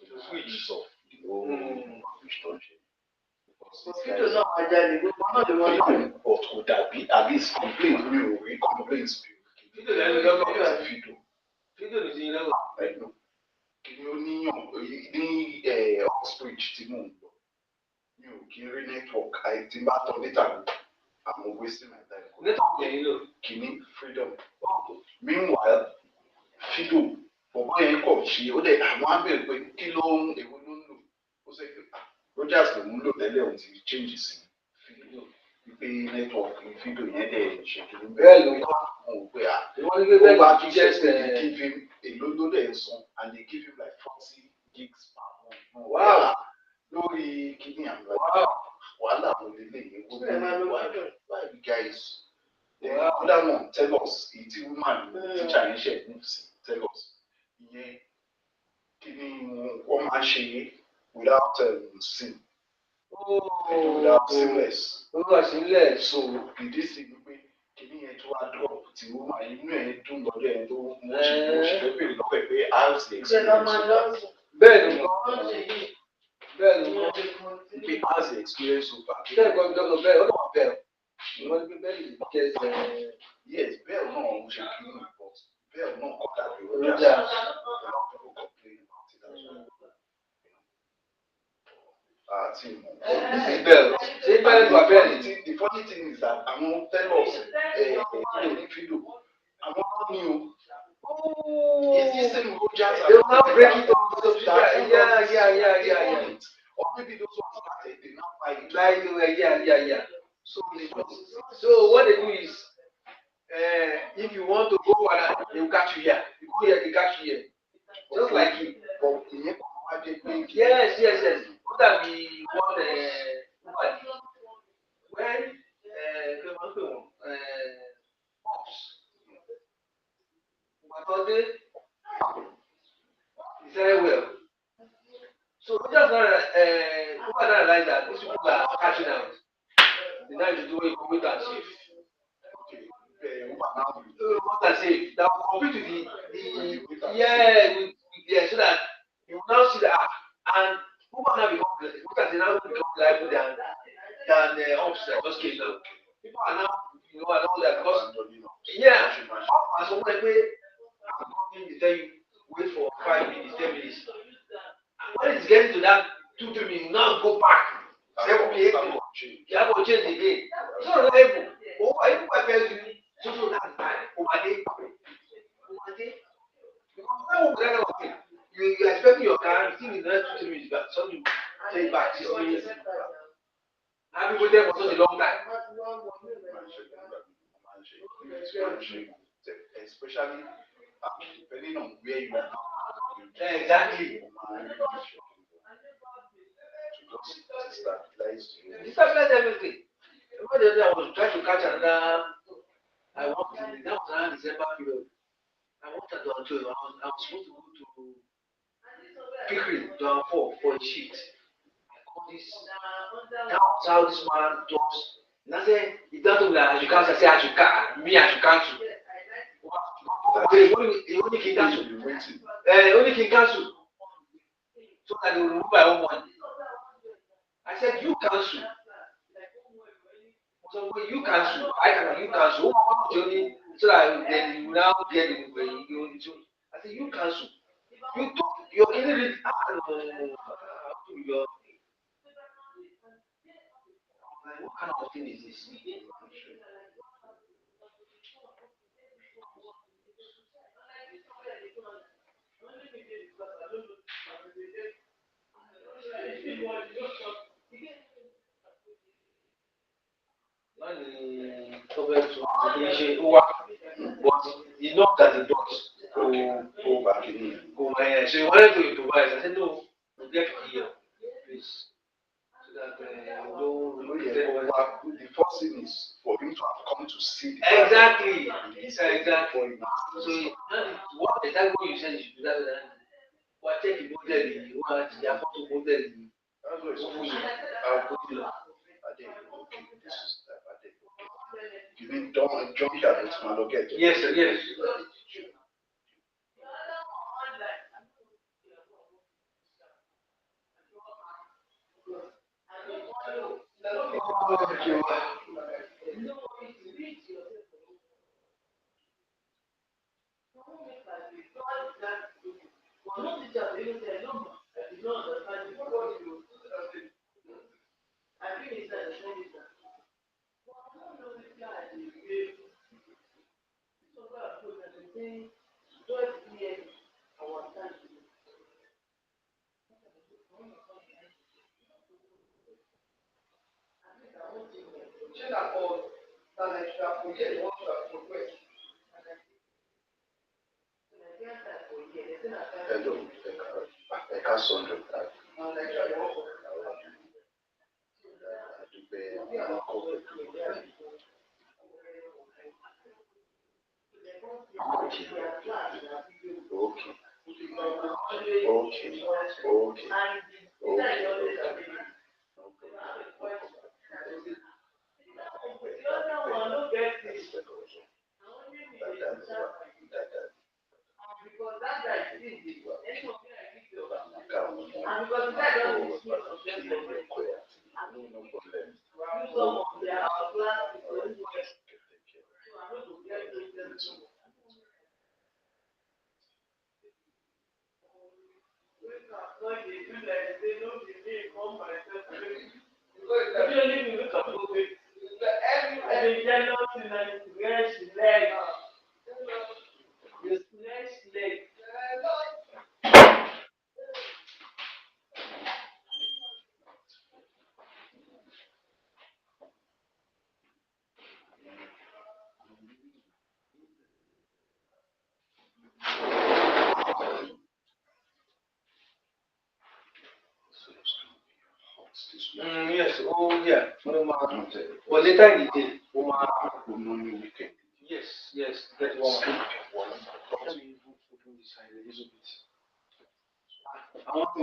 to switch off the whole which don't change. Fido náà máa jáde gbogbo náà lè wọ́n lè. But kò dàbí at least complaint mi ò rí complaints bí o. Fido lẹ́nu lọ́gbọ̀n mi àti Fido ní ti yín lọ́wọ́. Ẹ̀nu kìíní ó níyàn ní Oxbridge tí mò ń lọ. Mi ò kí n rí network àìtí bá tọ́ data mi. I'm wasting my time. Network yẹn lò kìíní freedom. Meanwhile Fido bọ̀bọ̀ yẹn kọ̀ ṣe ó dẹ̀ àwọn abẹ́rẹ́ pé kí ló ń èwo ló ń lò ó ṣe pé Rogers ló ń lò tẹ́lẹ̀ òun ti change sí Fido wípé network Fido yẹn dẹ̀ ṣe kìíní bẹ́ẹ̀ ló wá wọn ò pé wọ́n ní pé bẹ́ẹ̀ bá tún jẹ́ pé they give him èlò ló dẹ̀ san and they give him like 40 gigs per month. Wow. Lórí kìíní àmì wàhálà àwọn ilé ìwé why you guys the other one tell us èyí tí woman teacher yẹn ṣe move sí tell us. Ìyẹn kí ni wọ́n máa ṣe without sin. Without sinless. So ìdí sí ni pé kí ni yẹn tó wá drop tí wọ́n máa inú ẹ̀ dùn lọ́dọ̀ ẹ̀ tó mo ṣe fẹ́ bèrè lọ́wọ́ ẹ̀ pé how's the experience. Bẹ́ẹ̀ ni wọ́n pé how's the experience so far. Bẹ́ẹ̀ gbọ́dọ̀ bẹ́ẹ̀ ọ̀dọ̀ wọn bẹ́ẹ̀ wọ́n ní pé bẹ́ẹ̀ lè kẹ́ yes bẹ́ẹ̀ náà mo ṣe kí ni but bẹ́ẹ̀ náà kọ́ dàbí ọjà. The funny thing is that àwọn tell us Fido àwọn náà ní o. Is this same Rogers? They will now break it up. Yeah. Or maybe those ones started, they now buy it. Yeah. So what they do is, if you want to go, they will catch you here. You go here, they catch you here. Just like you. Yes. What that be one when pops. But they very well. So we just realize that these people are catching out. The night is doing commit and shift. Okay. what I say, that will compete with so that you will now see that, and Uber now become liable than upside. Just case now. People are now, I know that because as someone like I'm coming to tell you, wait for 5 minutes, 10 minutes. When it's getting to that 2-3 minutes, now go back. 7 minutes, you have to change again. So not able. Able I tell you, so that's time. Because you expect your car, you think in the next 2-3 minutes, but some you take back 6 minutes. Now people there for such a long time. Especially depending on where you are. Exactly. Stabilize everything. Remember the other day I was trying to catch another. That was around December period. I wanted to do. I was supposed to go to Pickering to 4 for a shift. I called this. That was how this man talks. And I said, he doesn't like as you can't say as you can. Me as you can't. He only can cancel. Only can cancel. So that they will remove my own money. I said, you cancel. So when you cancel, you cancel. So that then you now get it. I said, you cancel. You talk, you're in it. What kind of thing is this? But he knocked at the doors. Go back in. So he wanted to improvise. I said, no, we'll get here, please. So that the first thing is for him to have come to see. Exactly. Exactly. So what exactly what you said you should do that. What check the model you want the photo model. That's what it's supposed to be. I'll put it okay, this is okay. You mean don't jump at it, man, okay? Yes, sir, yes. Okay. Hello, I can't sonder that. Yes, oh yeah. But later in the day, yes, get one. Let me open this side a little bit. I want to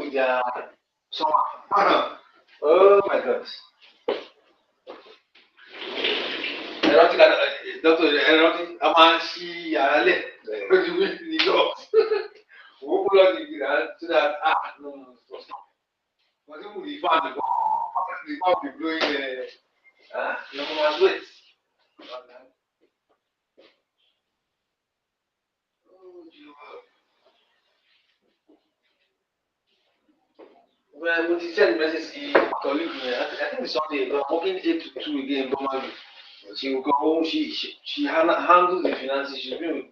summer. Oh my God. I don't think Doctor, ẹran a máa ń ṣí yàrá lẹ̀ lójú wíìlì lọ. Owó kó lọ sí ìgbìlá so that no stop. Wọ́n ti mú the fan nìkan. The fan be blowing no more sweat. Well, we send message to colleague. I think it's Sunday. I'm working 8 to 2 again normally. She will go home. She handles the finances. She's been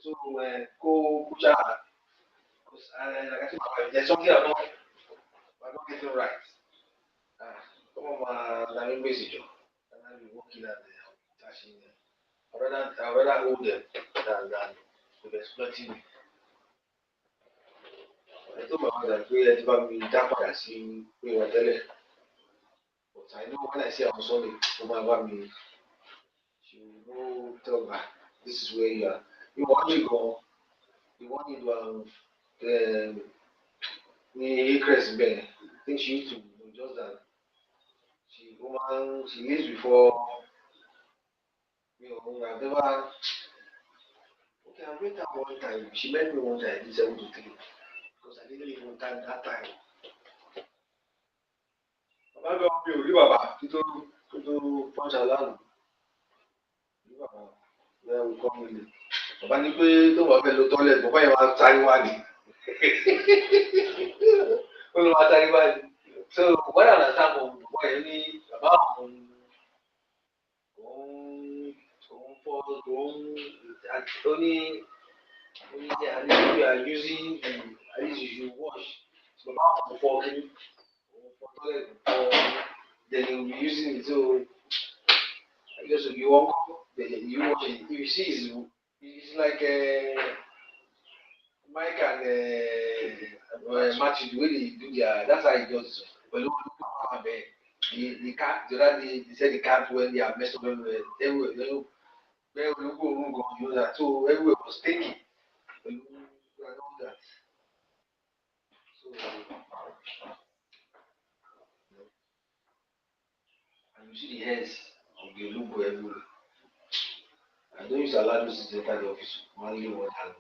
so go push her. Because like I said, there's something I'm not getting right. Come on, I'm in busy job. And I'll be working at the touching them. I'd rather hold them than exploiting me. I told my mother pé ẹ ti bá mi dá padà sí pé wọn tẹ́lẹ̀. But I know when I say I'm sorry, ó máa bá mi. She will go tell her, this is where you are. You want to go, you want to ní acres bẹ́ẹ̀. I think she used to just that. She lives before, I've never, okay, I went out one time. She met me one time, I did 7 to 3. Because I didn't even time that time. Bàbá mi ò rí bàbá tó pọ́nṣà lánàá. Rí bàbá bẹ́ẹ̀ ò kọ́ mi lè. Bàbá ní pé tó wà fẹ́ lo tọ́lẹ̀ bàbá yẹn máa sáré wá ní. Ó ló máa sáré wá ní. So wọ́n yà náà sáà mọ̀ bàbá yẹn ní bàbá òun fọ́ ó ní we are using the at least you should wash. So bàbá òun fọ́ kí for toilet then you'll be using it. So I guess if you walk, then you watch it. If you see, it's like Mike and Matthew, the way they do their, that's how it does. But look, the cat, the other day, they said the cat when they are messed up everywhere, where we go, you know that. So everywhere was stinky. But look, I know that. So, and you see the hairs of the logo everywhere. I don't use a lot of things enter the office. Only one hand.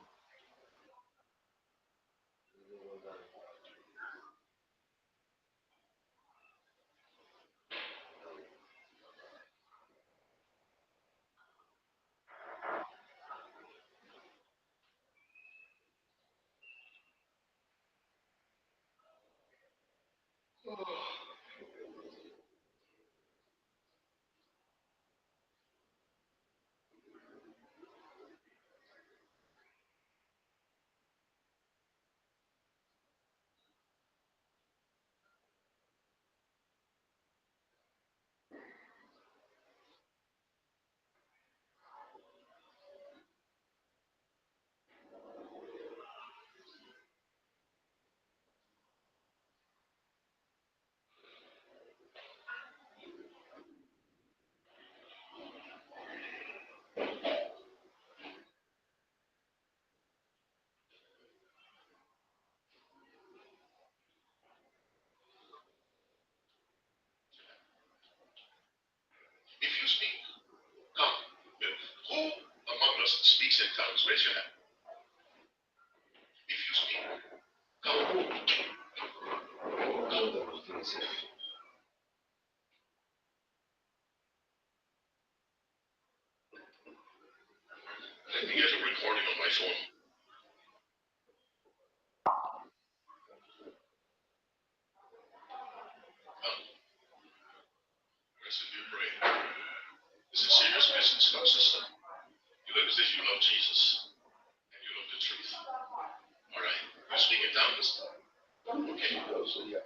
If you speak, come. Who among us speaks in tongues? Raise your hand. If you speak, come. Let me get a recording on my phone. Rest in your brain. This is serious business, my sister. You look as if you love Jesus and you love the truth. All right, you speak in tongues. Okay. So yeah.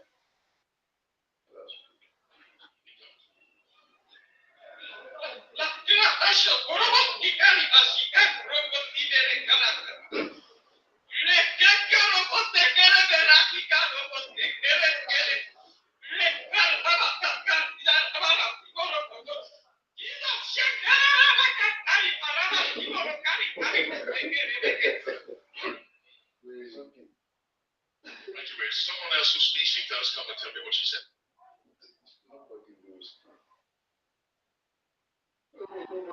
Someone else who speaks in tongues, come and tell me what she said.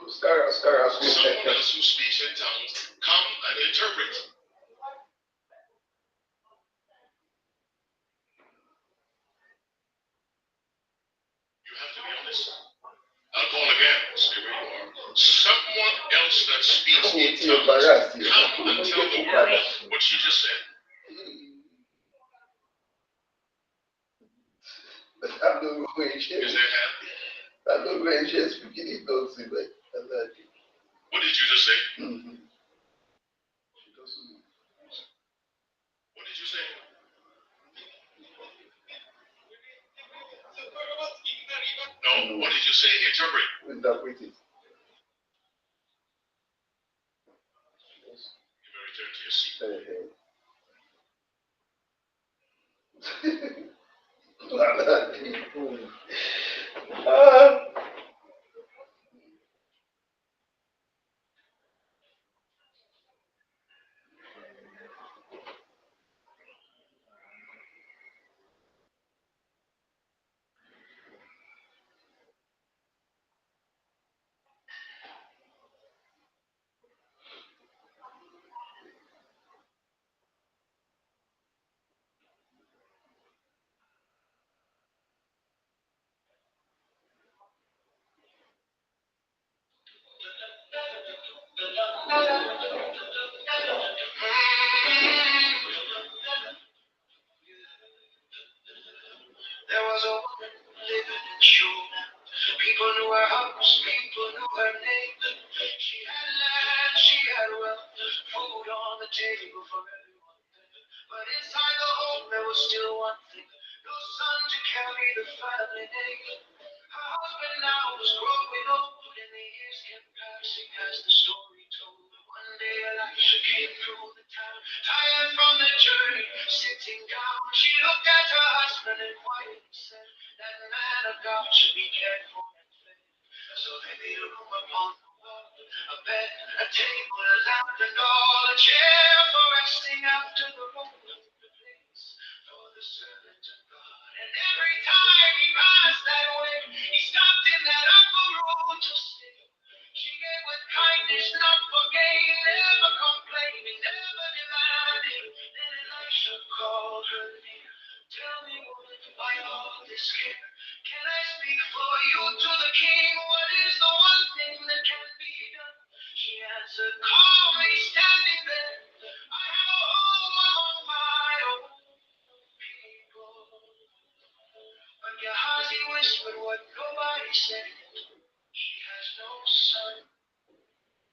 Someone else who speaks in tongues, come and interpret. You have to be honest. I'll call again. Stay where you are. Someone else that speaks in tongues, come and tell the world what she just said. Is there hand? What did you just say? What did you say? No, what did you say? Interpret. You may return to your seat. There was a woman living in Shuna. People knew her house, people knew her name. She had land, she had wealth, food on the table for everyone. But inside the home there was still one thing: no son to carry the family name. Her husband now was growing old, and the years kept passing as the story told. One day Elisha came through the town, tired from the journey, sitting down. She looked at her husband and quietly said, "That man of God should be cared for and fed." So they made a room upon the wall, a bed, a table, a lamp, and all, a chair for resting after the roll, the place for the servant of God. And every time he passed that way, he stopped in that upper room to stay. She gave with kindness, not for gain, never complaining, never demanding. Then Elisha called her near. "Tell me, woman, why all this care? Can I speak for you to the king? What is the one thing that can be done?" She answered calmly, standing there, "I have a home among my own people." But Gehazi whispered what nobody said: "She has no son,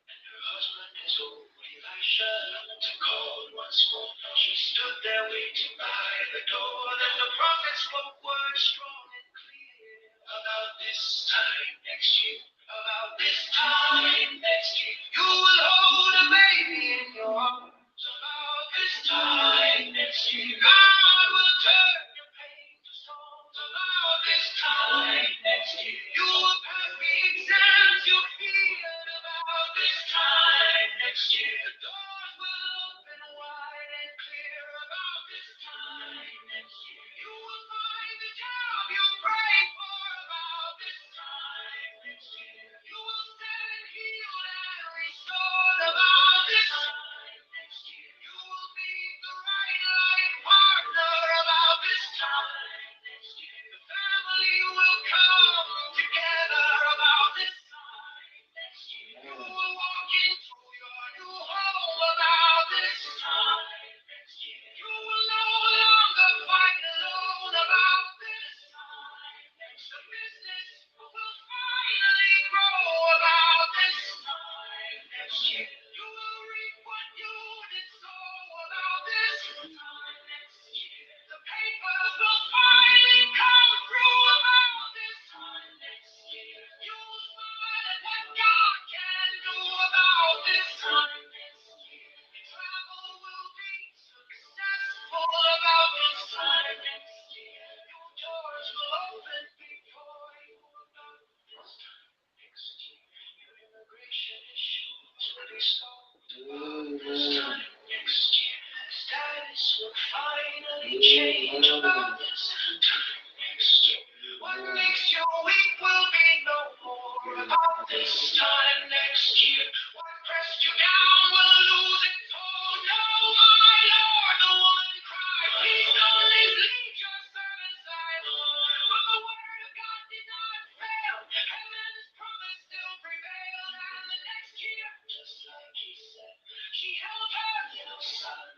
and her husband is old." Elisha looked and called once more. She stood there waiting by the door. Then the prophet spoke words strong and clear. "About this time next year, about this time next year, you will hold a baby in your arms. About this time next year, God will turn your pain to songs. About this time next year, you will pass the exams you feared. About this time next year, the doors will open wide and clear. About this time next year, you will find the job you prayed for. About this time next year, you will stand healed and restored. About this time next year, you will meet the right life partner. About this time next year, the family will come together. About this time next year, you will walk into your new home. About this time next year, you will no longer fight alone. About this time next year, the business will finally grow. About this time next year, you will reap what you did sow. About this time next year, the papers will finally come through. About this time next year, you will smile at what God can do. About this time next year, travel will be successful. About this time next year, new doors will open before you. About this time next year, your immigration issues will be solved. About this time next year, status will finally change. About this time next year, what makes you weak will be no more. about this time next year? What pressed you down will lose its hold. No, my Lord, the woman cried. Please don't leave your servant side. But the word of God did not fail. Heaven's promise still prevailed. And the next year, just like he said, she held her little son.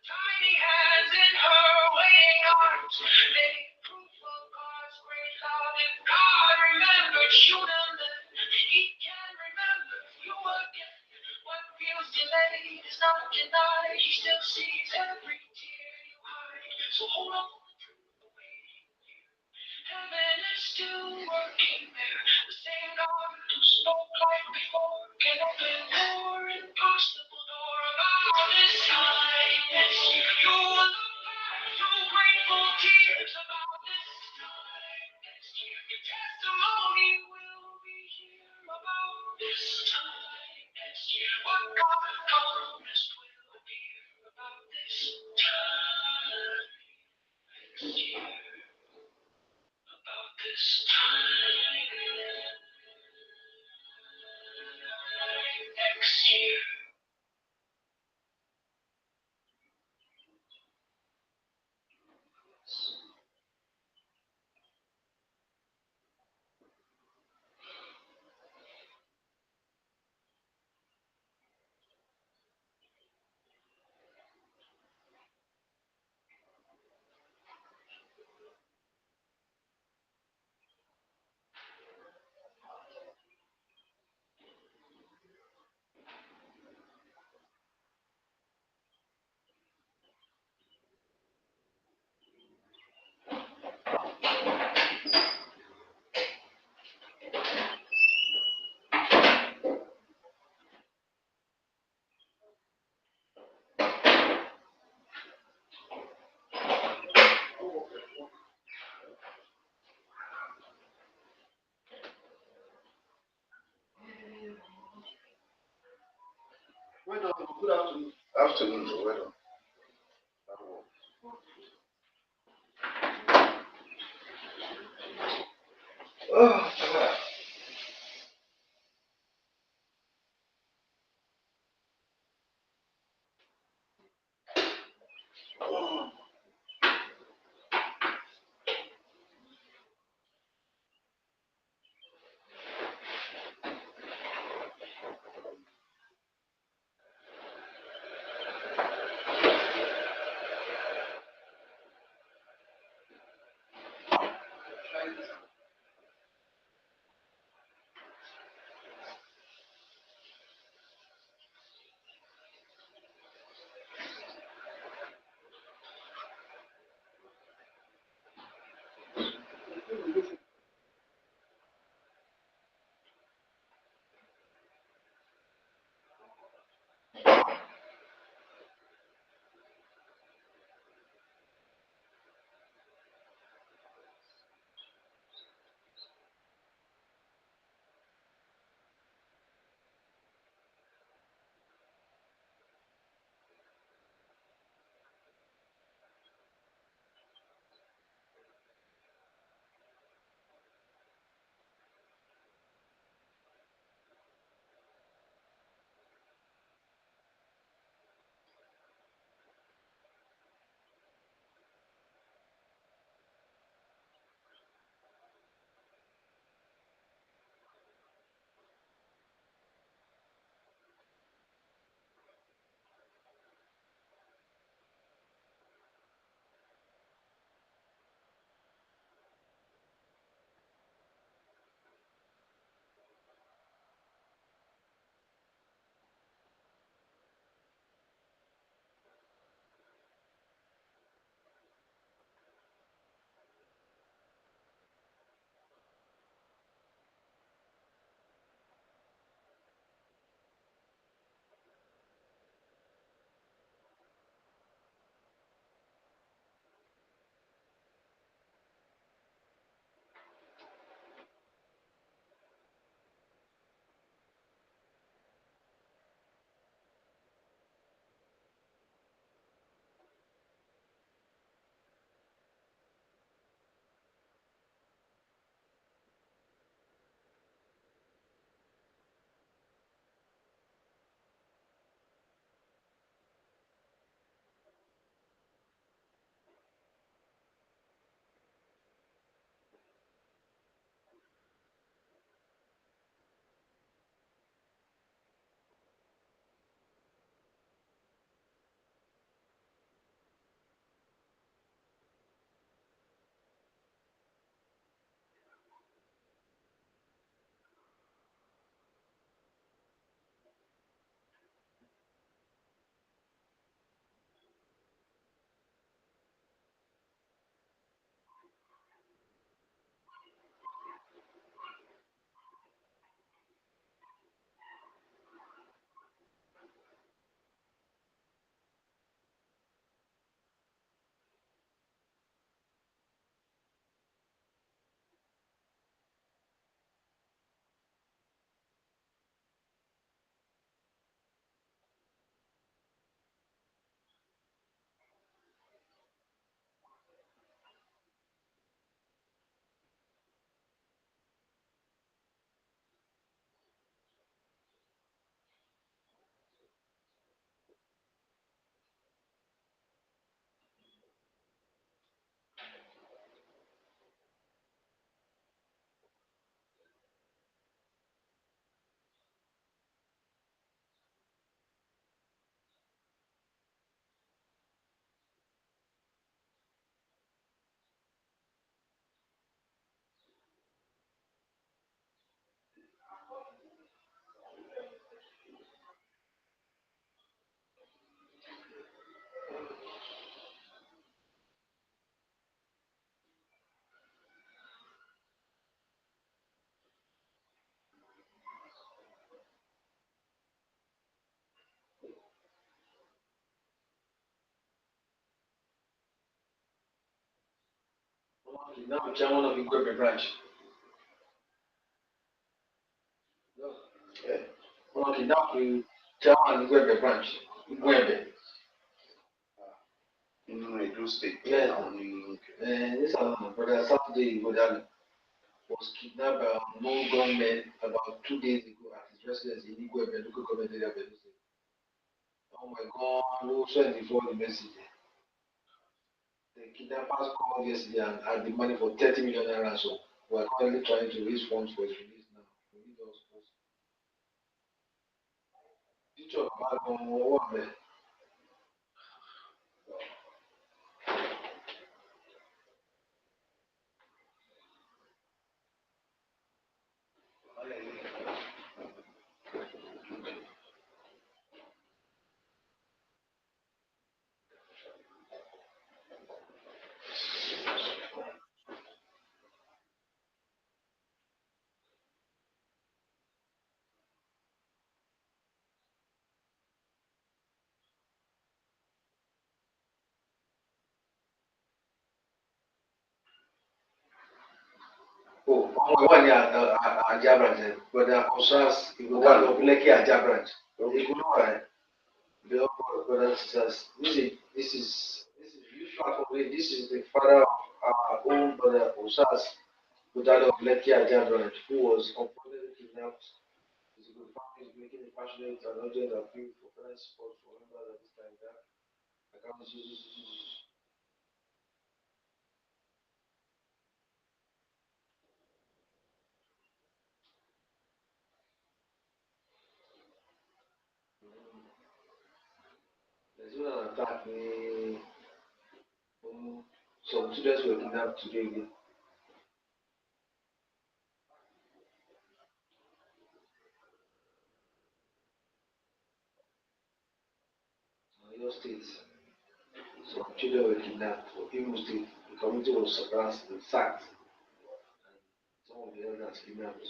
Tiny hands in her waiting arms. They proof of God's great love. If God remembered you then, he can remember you again. What feels delayed is not denied. He still sees every tear you hide. So hold on to the waiting. Heaven is still working there. The same God who spoke like before can open more impossible door about this time next year. You will look back through grateful tears about this time next year. Your testimony will be here about this time next year. What God promised will appear about this time next year. About this time next year. Well done. Good afternoon. Afternoon, well done. Oh, Now the chairman of Igwebe branch. Yeah. Okay, now the chairman of Igwebe branch. Igwebe. In Edo State. Yeah. This brother Saturday was kidnapped by no gunmen about 2 days ago at his residence in Igwebe, local government area of Edo State. Oh my God, no send before the message. The kidnappers called yesterday and had the money for 30 million naira. So we are currently trying to raise funds for his release now. We need those funds. Teacher about one man. Oh, one year Ajah branch, but the Osas, you go down to Lekki Ajah branch. You go know why? The brothers and sisters, this is usual for me. This is the father of our own brother Osas, who died of Lekki Ajah branch, who was unfortunately kidnapped. His family is making a passionate and urgent appeal for parent support for members at this time. I can't there's even an attack. Some students were kidnapped today again. In your state, some children were kidnapped. For Imo State, the community was suppressed and sacked. Some of the elders kidnapped.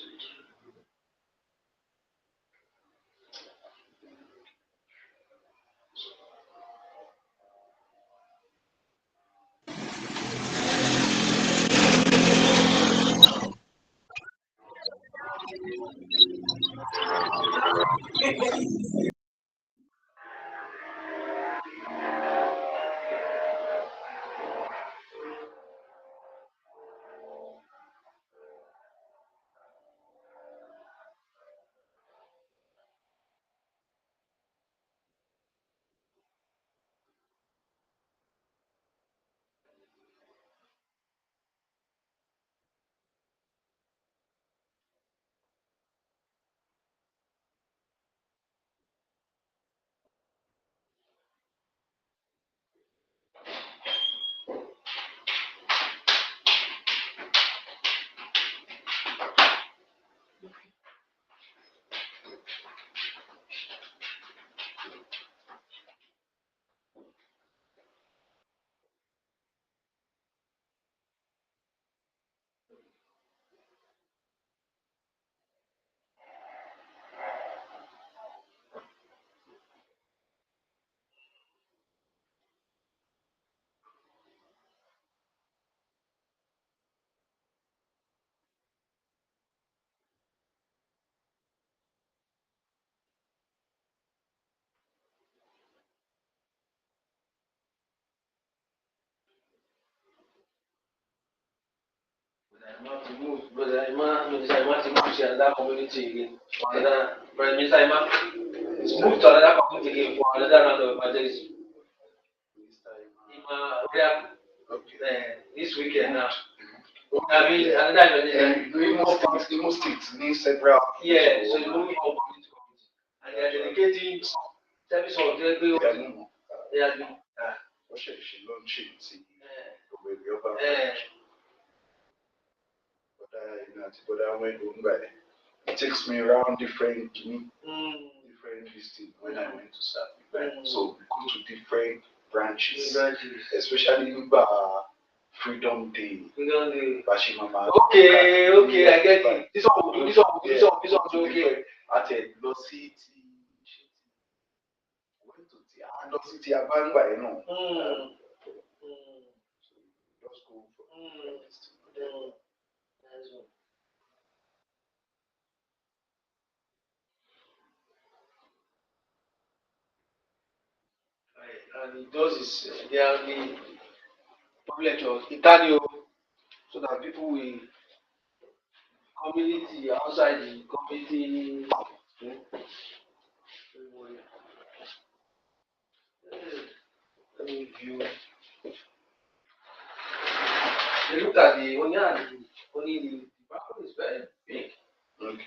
Brother Ima to another community again. Mr. Ima is moved to another community again for another round of evangelism. This weekend now. I mean, another evangelism. Imo State needs several. Yeah, so they're moving from community to community. And they are dedicating service of the they have been. What should she launch it? But I went home by it takes me around different districts when I went to start with them. So we go to different branches. Especially Freedom Day. Bashimama. Okay, I get it. This one, okay. At a low city. Went to the low city Abangba, you know. Just go for and he does his yearly public lecture Italian, so that people will community outside the community. Let me view. They look at the only the balcony is very big. Okay.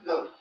No.